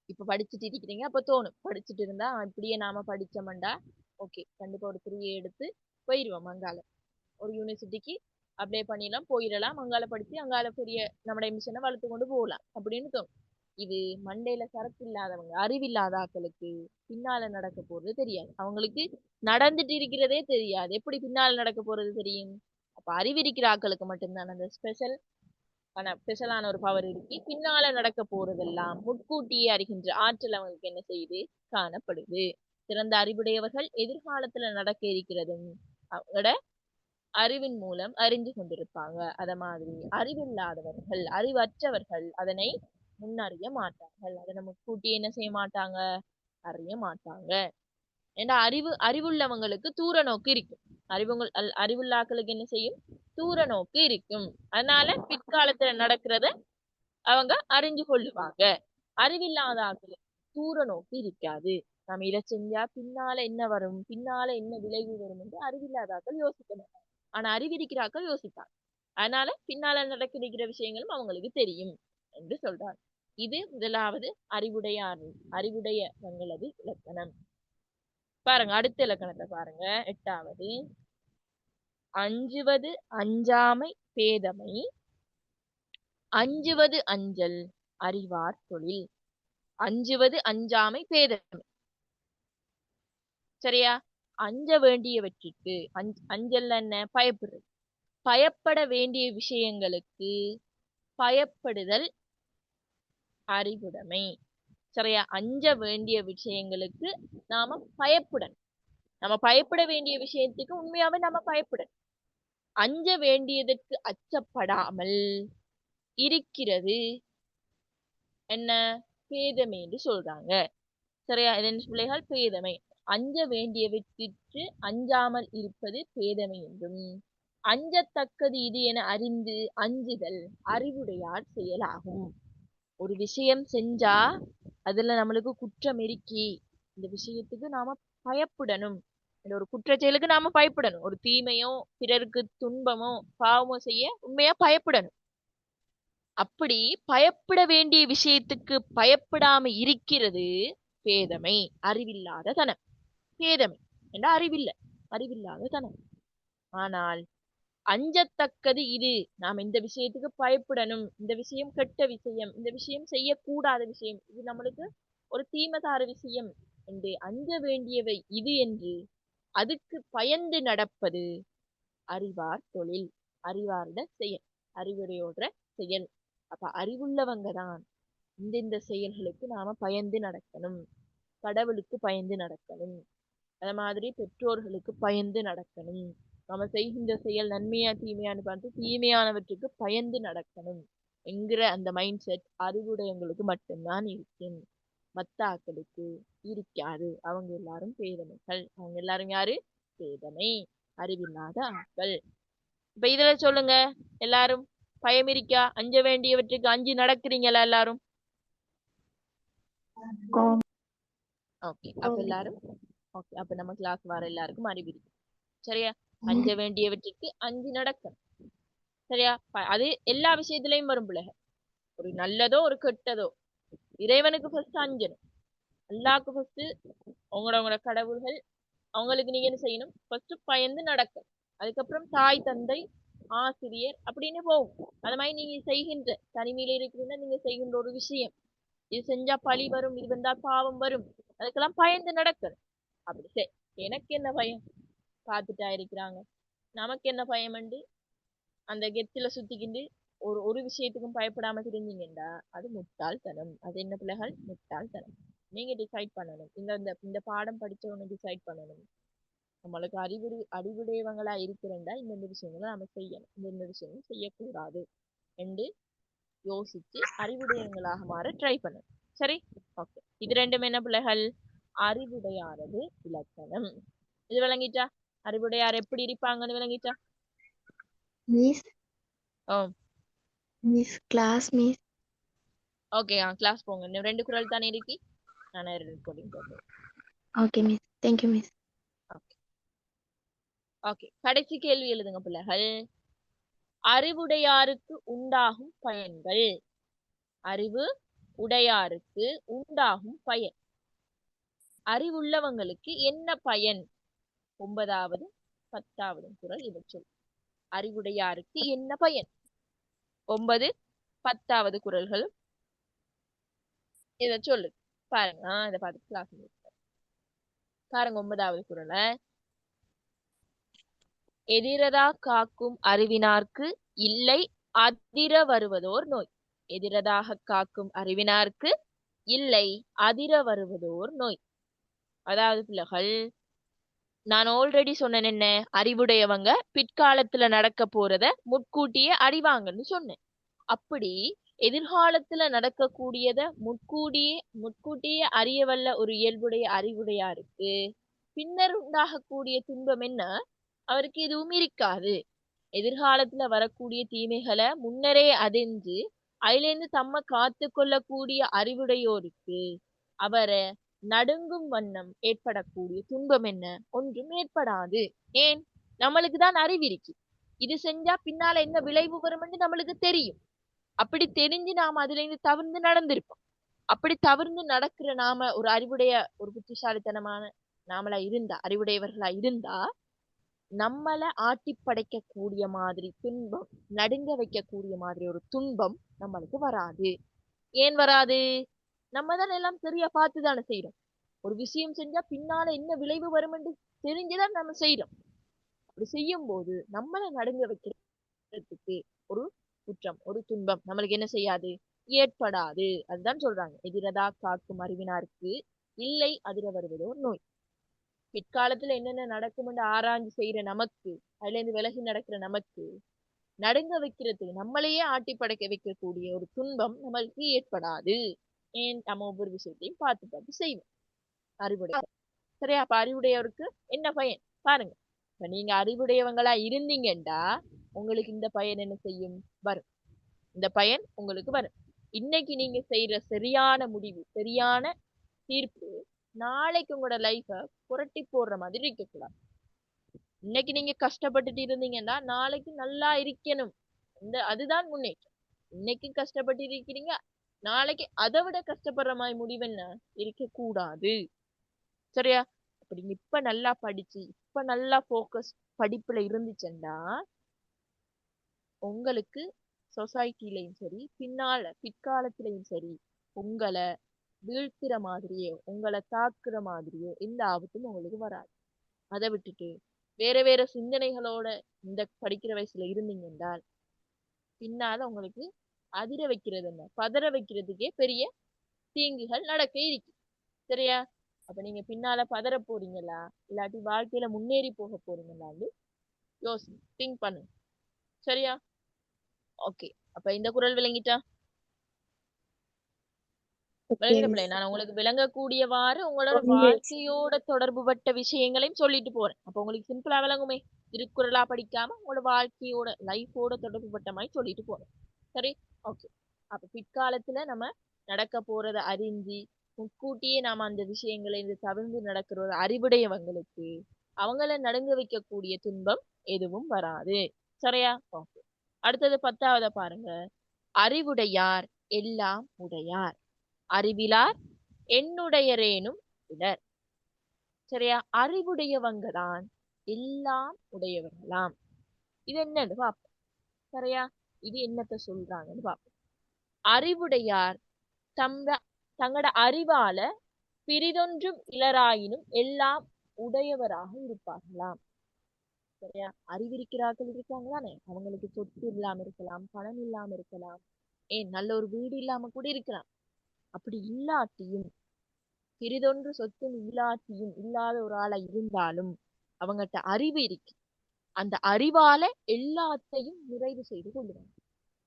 இப்ப படிச்சுட்டு இருக்கிறீங்க, அப்ப தோணும். படிச்சுட்டு இருந்தா இப்படியே நாம படிச்சோம்டா ஓகே, கண்டிப்பா ஒரு 3 எடுத்து போயிடுவோம் அங்கால ஒரு யூனிவர்சிட்டிக்கு அப்ளை பண்ணிடலாம், போயிடலாம், அங்கால படிச்சு அங்கால பெரிய நம்மட மிஷனை வளர்த்து கொண்டு போகலாம் அப்படின்னு தோணும். இது மண்டையில சரக்கு இல்லாதவங்க, அறிவில்லாத ஆட்களுக்கு பின்னால நடக்க போறது தெரியாது. அவங்களுக்கு நடந்துட்டு இருக்கிறதே தெரியாது, எப்படி பின்னால நடக்க போறது தெரியும்? அப்ப அறிவிருக்கிற ஆட்களுக்கு மட்டும்தான் அந்த ஸ்பெஷலான ஒரு பவர் இருக்கு. பின்னால நடக்க போறதெல்லாம் முன்கூட்டியே அறிகின்ற ஆற்றல் அவங்களுக்கு என்ன செய்யுது, காணப்படுது. சிறந்த அறிவுடையவர்கள் எதிர்காலத்துல நடக்க இருக்கிறதும் அவங்களோட அறிவின் மூலம் அறிந்து கொண்டிருப்பாங்க. அத மாதிரி அறிவில்லாதவர்கள், அறிவற்றவர்கள் அதனை முன்னறிய மாட்டார்கள், அதனை முன்கூட்டி என்ன செய்ய மாட்டாங்க, அறிய மாட்டாங்க. ஏன்னா அறிவுள்ளவங்களுக்கு தூர நோக்கு இருக்கும். அறிவுள்ளாக்களுக்கு என்ன செய்யும், தூர நோக்கு இருக்கும். அதனால பிற்காலத்துல நடக்கிறத அவங்க அறிஞ்சு கொள்ளுவாங்க. அறிவில்லாத ஆக்களுக்கு தூர நோக்கு இருக்காது. நம்ம இதை செஞ்சா பின்னால என்ன வரும், பின்னால என்ன விளைவு வரும் என்று அறிவில்லாத ஆக்கள் யோசிக்க மாட்டாங்க. ஆனா அறிவிருக்கிறாக்கள் யோசிப்பாங்க. அதனால பின்னால நடக்கிற விஷயங்களும் அவங்களுக்கு தெரியும் என்று சொல்றாங்க. இது முதலாவது அறிவுடையவங்களது இலக்கணம். பாருங்க, அடுத்த இலக்கணத்தை பாருங்க, 8வது. அஞ்சுவது அஞ்சாமை பேதமை, அஞ்சுவது அஞ்சல் அறிவார் தொழில். அஞ்சுவது அஞ்சாமை பேதமை. சரியா? அஞ்ச வேண்டியவற்றிற்கு அஞ்சல் என்ன? பயப்படுறது. பயப்பட வேண்டிய விஷயங்களுக்கு பயப்படுதல் அறிவுடைமை. சரியா? அஞ்ச வேண்டிய விஷயங்களுக்கு நாம பயப்படணும். நம்ம பயப்பட வேண்டிய விஷயத்துக்கு உண்மையாவே நம்ம பயப்படணும். அஞ்ச வேண்டியதற்கு அச்சப்படாமல் இருக்கிறது என்ன? பேதமை என்று சொல்றாங்க. சரியா? இதன் பிள்ளைகள் பேதமை. அஞ்ச வேண்டியவற்றிற்கு அஞ்சாமல் இருப்பது பேதமை என்றும், அஞ்சத்தக்கது இது என அறிந்து அஞ்சுதல் அறிவுடையார் செயலாகும். ஒரு விஷயம் செஞ்சா அதுல நம்மளுக்கு குற்றம் இருக்கி, இந்த விஷயத்துக்கு நாம பயப்படணும். இந்த ஒரு குற்ற செயலுக்கு நாம பயப்படணும். ஒரு தீமையோ பிறருக்கு துன்பமோ பாவமோ செய்ய உண்மையா பயப்படணும். அப்படி பயப்பட வேண்டிய விஷயத்துக்கு பயப்படாம இருக்கிறது பேதமை, அறிவில்லாத தனம். பேதமை என்ற அறிவில்லாத தனம். ஆனால் அஞ்சத்தக்கது இது, நாம் இந்த விஷயத்துக்கு பயப்படணும், இந்த விஷயம் கெட்ட விஷயம், இந்த விஷயம் செய்யக்கூடாத விஷயம், இது நம்மளுக்கு ஒரு தீமதார விஷயம் என்று அஞ்ச வேண்டியவை இது என்று அதுக்கு பயந்து நடப்பது அறிவார் தொழில், அறிவார்ந்த செயல், அறிவுரையோட செயல். அப்ப அறிவுள்ளவங்க தான் இந்த செயல்களுக்கு நாம பயந்து நடக்கணும். கடவுளுக்கு பயந்து நடக்கணும். அது மாதிரி பெற்றோர்களுக்கு பயந்து நடக்கணும். நம்ம செய்கின்ற செயல் நன்மையா தீமையான்னு பார்த்து தீமையானவற்றுக்கு பயந்து நடக்கணும் என்கிற அந்த மைண்ட் செட் அறிவுடையவங்களுக்கு மட்டும்தான் இருக்கும். மத்த ஆக்களுக்கு இருக்காது. அவங்க எல்லாரும் பேதமைகள். அவங்க எல்லாரும் யாரு? பேதமை, அறிவில்லாத ஆக்கள். இப்ப இதுல சொல்லுங்க, எல்லாரும் பயம் இருக்கா? அஞ்ச வேண்டியவற்றுக்கு அஞ்சு நடக்கிறீங்களா எல்லாரும்? ஓகே, அப்ப எல்லாரும் ஓகே. அப்ப நம்ம கிளாஸ் வர எல்லாருக்கும் அறிவு இருக்கு. சரியா? அஞ்ச வேண்டியவற்றுக்கு அஞ்சு நடக்கணும். சரியா? அது எல்லா விஷயத்திலையும் வரும் பிள்ளைக. ஒரு நல்லதோ ஒரு கெட்டதோ இறைவனுக்கு ஃபர்ஸ்ட் அஞ்சணும். அல்லாஹ்க்கு ஃபர்ஸ்ட் உங்களோட கடவுள்கள் அவங்களுக்கு நீங்க என்ன செய்யணும்? ஃபர்ஸ்ட் பயந்து நடக்கணும். அதுக்கப்புறம் தாய் தந்தை ஆசிரியர் அப்படின்னு போகும். அது மாதிரி நீங்க செய்கின்ற தனிமையில இருக்கிறீங்கன்னா நீங்க செய்கின்ற ஒரு விஷயம், இது செஞ்சா பழி வரும், இது வந்தா பாவம் வரும், அதுக்கெல்லாம் பயந்து நடக்கணும். அப்படி சரி, எனக்கு என்ன பயம்? பார்த்துட்டா இருக்கிறாங்க, நமக்கு என்ன பயம்ண்டு அந்த கெத்துல சுத்திக்கிண்டு ஒரு விஷயத்துக்கும் பயப்படாம தெரிஞ்சீங்கன்னா அது முட்டாள்தனம். அது என்ன பிள்ளைகள்? முட்டாள்தனம். நீங்க டிசைட் பண்ணணும். இந்த பாடம் படிச்சவங்க டிசைட் பண்ணணும். நம்மளுக்கு அறிவுடையவங்களா இருக்கிறண்டா இந்த விஷயங்களை நம்ம செய்யணும், இந்த விஷயங்கள் செய்யக்கூடாது என்று யோசிச்சு அறிவுடையவங்களாக மாற ட்ரை பண்ணணும். சரி, ஓகே. இது ரெண்டும் என்ன பிள்ளைகள்? அறிவுடையாரது இலக்கணம். இது விளங்கிட்டா? அறிவுடையார் எப்படி இருப்பாங்கன்னு விளங்கிட்டா? Miss oh miss class miss. Okay, class போங்க. இன்னும் 2 குறள் தானே இருக்கு. நான் ரெக்கார்டிங் போடுறேன். Okay miss, thank you miss. Okay, கடைசி கேள்வி எழுதுங்க பிள்ளைகள். அறிவுடையாருக்கு உண்டாகும் பயன்கள். அறிவு உடையாருக்கு உண்டாகும் பயன். அறிவுள்ளவங்களுக்கு என்ன பயன்? 9வது 10வது குறள் இதை சொல். அறிவுடையாருக்கு என்ன பயன்? 9, 10வது குறள்களும் இதை சொல்லு. பாருங்க, இதை பார்த்து கிளாஸ் பாருங்க. 9வது குறளை. எதிரதா காக்கும் அறிவினார்க்கு இல்லை அதிர வருவதோர் நோய். எதிரதாக காக்கும் அறிவினார்க்கு இல்லை அதிர வருவதோர் நோய். அதாவது பிள்ளைகள், நான் ஆல்ரெடி சொன்னேன் என்ன? அறிவுடையவங்க பிற்காலத்துல நடக்க போறத முன்கூட்டியே அறிவாங்கன்னு சொன்னேன். அப்படி எதிர்காலத்துல நடக்கக்கூடியத முன்கூட்டியே அறியவல்ல ஒரு இயல்புடைய அறிவுடையாருக்கு பின்னர் உண்டாகக்கூடிய துன்பம் என்ன? அவருக்கு எதுவும் இருக்காது. எதிர்காலத்துல வரக்கூடிய தீமைகளை முன்னரே அறிஞ்சு அதிலிருந்து தம்மை காத்து கொள்ளக்கூடிய அறிவுடையோருக்கு அவரை நடுங்கும் வண்ணம் ஏற்படக்கூடிய துன்பம் என்ன? ஒன்றும் ஏற்படாது. ஏன்? நம்மளுக்கு தான் அறிவிருக்கு. இது செஞ்சா பின்னால என்ன விளைவு வரும்னு நம்மளுக்கு தெரியும். அப்படி தெரிஞ்சு நாம அதுல இருந்து தவிர்ந்து நடந்திருப்போம். அப்படி தவிர்ந்து நடக்கிற நாம ஒரு அறிவுடைய ஒரு புத்திசாலித்தனமான நாமளா இருந்தா, அறிவுடையவர்களா இருந்தா நம்மளை ஆட்டி படைக்கக்கூடிய மாதிரி துன்பம், நடுங்க வைக்கக்கூடிய மாதிரி ஒரு துன்பம் நம்மளுக்கு வராது. ஏன் வராது? நம்ம தான் எல்லாம் சரியா பார்த்து தானே செய்யறோம். ஒரு விஷயம் செஞ்சா பின்னால என்ன விளைவு வரும் என்று தெரிஞ்சுதான் நம்ம செய்யறோம். அப்படி செய்யும் போது நம்மளை நடுங்க வைக்கிறதுக்கு ஒரு குற்றம், ஒரு துன்பம் நம்மளுக்கு என்ன செய்யாது, ஏற்படாது. அதுதான் சொல்றாங்க, எதிரதா காக்கும் அறிவினாருக்கு இல்லை அதிர வருவதோ நோய். பிற்காலத்துல என்னென்ன நடக்கும் என்று ஆராய்ஞ்சு செய்யற நமக்கு, அதுல இருந்து விலகி நடக்கிற நமக்கு, நடுங்க வைக்கிறதுக்கு, நம்மளையே ஆட்டி படைக்க வைக்கக்கூடிய ஒரு துன்பம் நம்மளுக்கு ஏற்படாது. ஏன்? நம்ம ஒவ்வொரு விஷயத்தையும் பார்த்து பார்த்து செய்வோம். அறிவுடைய சரியா? அப்ப அறிவுடையவருக்கு என்ன பயன் பாருங்க. இப்ப நீங்க அறிவுடையவங்களா இருந்தீங்கன்னா உங்களுக்கு இந்த பயன் என்ன செய்யும்? வரும். இந்த பயன் உங்களுக்கு வரும். இன்னைக்கு நீங்க செய்யற சரியான முடிவு, சரியான தீர்ப்பு நாளைக்கு உங்களோட லைஃப புரட்டி போடுற மாதிரி இருக்கக்கூடாது. இன்னைக்கு நீங்க கஷ்டப்பட்டுட்டு இருந்தீங்கன்னா நாளைக்கு நல்லா இருக்கணும். அதுதான் முன்னேற்றம். இன்னைக்கு கஷ்டப்பட்டு இருக்கிறீங்க, நாளைக்கு அதை விட கஷ்டப்படுற மாதிரி முடிவு என்ன இருக்க கூடாது. சரியா? அப்படி இப்ப நல்லா படிச்சு இப்ப நல்லா போக்கஸ் படிப்புல இருந்துச்சுன்னா உங்களுக்கு சொசைட்டிலையும் சரி, பிற்காலத்திலையும் சரி, உங்களை வீழ்த்துற மாதிரியோ உங்களை தாக்குற மாதிரியோ எந்த ஆபத்தும் உங்களுக்கு வராது. அதை விட்டுட்டு வேற வேற சிந்தனைகளோட இந்த படிக்கிற வயசுல இருந்தீங்க என்றால் பின்னால உங்களுக்கு அதிர வைக்கிறது என்ன, பதற வைக்கிறதுக்கே பெரிய தீங்குகள் நடக்க இருக்கு. சரியா? அப்ப நீங்க பின்னால பதற போறீங்களா இல்லாட்டி வாழ்க்கையில முன்னேறி போக போறீங்களான்னு யோசி, திங்க் பண்ணுங்க. சரியா? ஓகே. அப்ப இந்த குறள் விளங்கிட்டா? விளங்கிட்ட நான் உங்களுக்கு விளங்கக்கூடியவாறு உங்களோட வாழ்க்கையோட தொடர்புபட்ட விஷயங்களையும் சொல்லிட்டு போறேன். அப்ப உங்களுக்கு சிம்பிளா விளங்குமே. திருக்குறளா படிக்காம உங்களோட வாழ்க்கையோட லைஃபோட தொடர்புபட்ட மாதிரி சொல்லிட்டு போறேன். சரி? ஓகே. அப்ப பிற்காலத்துல நம்ம நடக்க போறத அறிஞ்சு முன்கூட்டியே நாம அந்த விஷயங்களை தவிர்த்து நடக்கிற ஒரு அறிவுடையவங்களுக்கு அவங்கள நடுங்க வைக்கக்கூடிய துன்பம் எதுவும் வராது. சரியா? ஓகே. அடுத்தது 10வது பாருங்க. அறிவுடையார் எல்லாம் உடையார், அறிவிலார் என்னுடையரேனும் இலர். சரியா? அறிவுடையவங்க தான் எல்லாம் உடையவர்களாம். இது என்னன்னு பார்ப்போம். சரியா? இது என்னத்த சொல்றாங்கன்னு பார்ப்போம். அறிவுடையார் தங்கட அறிவால பிரிதொன்றும் இலராயினும் எல்லாம் உடையவராக இருப்பார்களாம். சரியா? அறிவிருக்கிறார்கள் இருக்காங்களானே, அவங்களுக்கு சொத்து இல்லாம இருக்கலாம், பணம் இல்லாம இருக்கலாம், ஏன் நல்ல ஒரு வீடு இல்லாம கூட இருக்கலாம். அப்படி இல்லாட்டியும், பிரிதொன்று சொத்தும் இல்லாட்டியும், இல்லாத ஒரு ஆளா இருந்தாலும் அவங்ககிட்ட அறிவு இருக்கு. அந்த அறிவால எல்லாத்தையும் நிறைவு செய்து கொள்ளுவாங்க.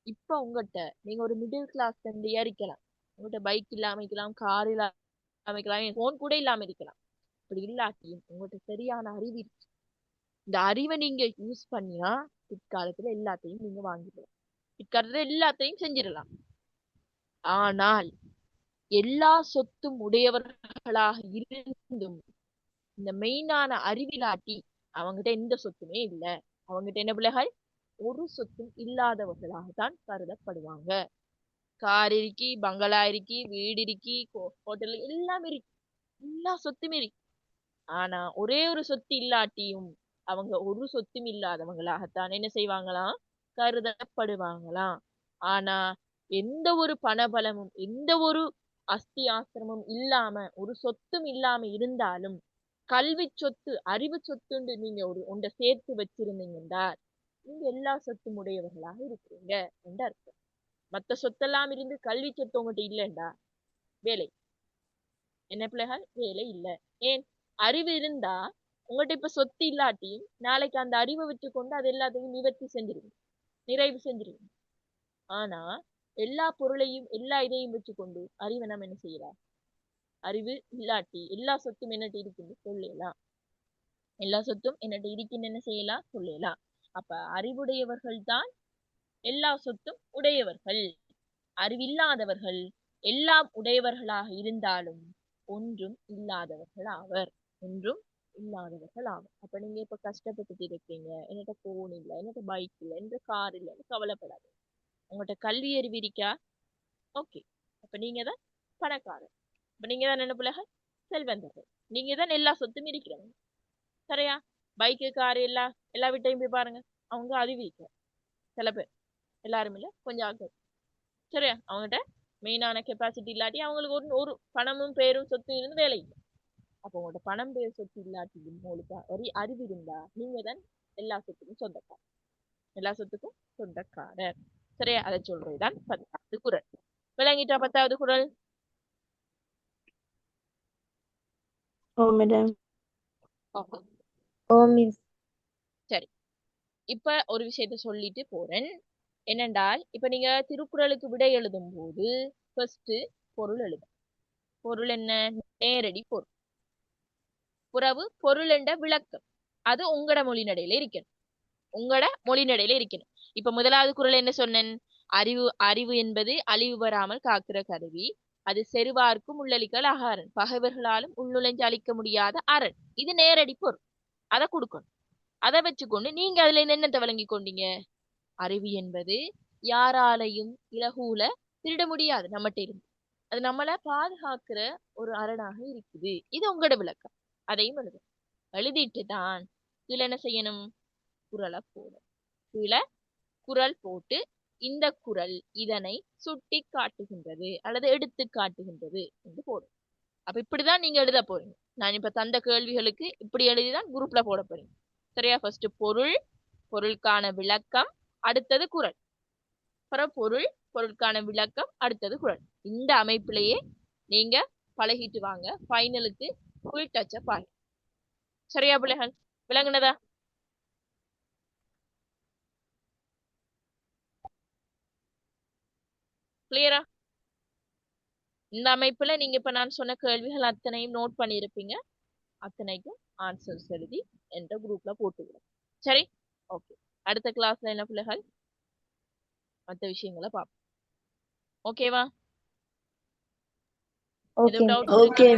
இப்ப உங்ககிட்ட நீங்க ஒரு மிடில் கிளாஸ் ஃபேமிலியா இருக்கலாம், உங்கள்கிட்ட பைக் இல்லாம இருக்கலாம், கார் இல்லாம இருக்கலாம், போன் கூட இல்லாம இருக்கலாம். அப்படி இல்லாட்டியும் உங்கள்கிட்ட சரியான அறிவு இருக்கு. இந்த அறிவை நீங்க யூஸ் பண்ணினா பிற்காலத்துல எல்லாத்தையும் நீங்க வாங்கிடலாம், பிற்காலத்துல எல்லாத்தையும் செஞ்சிடலாம். ஆனால் எல்லா சொத்தும் உடையவர்களாக இருந்தும் இந்த மெயினான அறிவிலாட்டி அவங்ககிட்ட எந்த சொத்துமே இல்லை. அவங்ககிட்ட என்ன பிள்ளைகள்? ஒரு சொத்தும் இல்லாதவர்களாகத்தான் கருதப்படுவாங்க. கார் இருக்கி, பங்களா இருக்கி, வீடு இருக்கி, ஹோட்டல் எல்லாம் இருக்கு, எல்லா சொத்துமே இருக்கு. ஆனா ஒரே ஒரு சொத்து இல்லாட்டியும் அவங்க ஒரு சொத்தும் இல்லாதவங்களாகத்தான் என்ன செய்வாங்களாம்? கருதப்படுவாங்களாம். ஆனா எந்த ஒரு பணபலமும் எந்த ஒரு அஸ்தி ஆசிரமும் இல்லாம ஒரு சொத்தும் இல்லாம இருந்தாலும் கல்வி சொத்து அறிவு சொத்துன்னு நீங்க ஒன்றை சேர்த்து வச்சிருந்தீங்கன்னா நீங்க எல்லா சொத்தும் உடையவர்களாக இருக்கிறீங்க என்று அர்த்தம். மற்ற சொத்தெல்லாம் இருந்து கல்வி சொத்து உங்கள்கிட்ட இல்லைண்டா வேலை என்ன பிள்ளைகள்? வேலை இல்லை. ஏன்? அறிவு இருந்தா உங்கள்கிட்ட இப்ப சொத்து இல்லாட்டியும் நாளைக்கு அந்த அறிவை வச்சுக்கொண்டு அது எல்லாத்தையும் நிவர்த்தி செஞ்சிருங்க, நிறைவு செஞ்சிருங்க. ஆனா எல்லா பொருளையும் எல்லா இதையும் வச்சுக்கொண்டு அறிவை நம்ம என்ன செய்யலாம்? அறிவு இல்லாட்டி எல்லா சொத்தும் என்னட்டு இருக்குன்னு சொல்லலாம், எல்லா சொத்தும் என்னட்டு இருக்குன்னு என்ன செய்யலாம்? சொல்லலாம். அப்ப அறிவுடையவர்கள் தான் எல்லா சொத்தும் உடையவர்கள். அறிவில்லாதவர்கள் எல்லாம் உடையவர்களாக இருந்தாலும் ஒன்றும் இல்லாதவர்கள் ஆவர், ஒன்றும் இல்லாதவர்கள் ஆவர். அப்ப நீங்க இப்ப கஷ்டப்பட்டுட்டு இருக்கீங்க, என்னட்ட போன் இல்லை, என்னட்ட பைக் இல்லை, என்னட்ட கார் இல்லைன்னு கவலைப்படாது. உங்கள்கிட்ட கல்வி அறிவு இருக்கா? ஓகே. அப்ப நீங்க தான் பணக்காரர். அப்ப நீங்க தான் என்ன பிள்ளைகள்? செல்வந்தர்கள். நீங்க தான் எல்லா சொத்தும் இருக்கிறவங்க. சரியா? பைக்கு காரு எல்லா வீட்டையும் போய் பாருங்க, அவங்க அறிவிக்க சில பேர், எல்லாரும் இல்ல கொஞ்சம் ஆட்கள். சரியா, அவங்ககிட்ட மெயினான கெப்பாசிட்டி இல்லாட்டி அவங்களுக்கு ஒரு பணமும் பேரும் சொத்து இருந்து வேலை இல்லை. அப்போ உங்களோட பணம் பேர் சொத்து இல்லாட்டி உங்களுக்கு ஒரு அறிவு இருந்தா நீங்க தான் எல்லா சொத்துக்கும் சொந்தக்காரர், எல்லா சொத்துக்கும் சொந்தக்காரர். சரியா, அதை சொல்றதுதான் 10வது குறள். விளங்கிட்டா 10வது குறள்? ஓ மேடம். Okay. ஓ மிஸ். சரி, இப்ப ஒரு விஷயத்த சொல்லிட்டு போறேன். என்னென்றால் இப்ப நீங்க திருக்குறளுக்கு விடை எழுதும் போது ஃபர்ஸ்ட் பொருள் எழுதும். பொருள் என்ன? நேரடி பொருள். புறவு பொருள் என்ற விளக்கம், அது உங்களோட மொழிநடையில இருக்கணும், உங்களோட மொழிநடையில இருக்கணும். இப்ப முதலாவது குறள் என்ன சொன்னேன்? அறிவு என்பது அழிவு வராமல் காக்கிற கருவி, அது செருவார்க்கும் உள்ளளிக்கல் அகாரன், பகைவர்களாலும் உள்நுழைஞ்சு அழிக்க முடியாத அரண். இது நேரடி பொருள், அதை கொடுக்கணும். அதை வச்சுக்கொண்டு நீங்க அதுல என்னத்தை விளங்கி கொண்டீங்க? அறிவு என்பது யாராலையும் இலகுல திருட முடியாது, நம்மகிட்ட இருந்து அது நம்மளை பாதுகாக்கிற ஒரு அரணாக இருக்குது. இது உங்களோட விளக்கம். அதையும் எழுதிட்டு தான் இதுல என்ன செய்யணும்? குறளை போடும். இதுல குறள் போட்டு இந்த குறள் இதனை சுட்டி காட்டுகின்றது அல்லது எடுத்து காட்டுகின்றது என்று போடும். அப்ப இப்படிதான் நீங்க எழுத போறீங்க. நான் இப்ப தந்த கேள்விகளுக்கு இப்படி எழுதிதான் குரூப்ல போட போறீங்க. சரியா? ஃபர்ஸ்ட் பொருள், பொருளுக்கான விளக்கம், அடுத்தது குறள், அப்புறம் பொருள், பொருளுக்கான விளக்கம், அடுத்தது குறள். இந்த அமைப்பிலேயே நீங்க பழகிட்டு வாங்க, ஃபைனலுக்கு ஃபுல் டச்சப் ஆகும். சரியா பிள்ளைகள்? விளங்குனதா? கிளியரா? இந்த அமைப்புல நீங்க இப்ப நான் சொன்ன கேள்விகள் அத்தனையும் நோட் பண்ணியிருப்பீங்க. அத்தனைக்கும் ஆன்சர்ஸ் எழுதி என்ற குரூப்ல போட்டுவிடும். சரி, ஓகே. அடுத்த கிளாஸ்ல என்ன பிள்ளைகள் மற்ற விஷயங்களை பார்ப்போம். ஓகேவா? எதுவும் டவுட்? ஓகே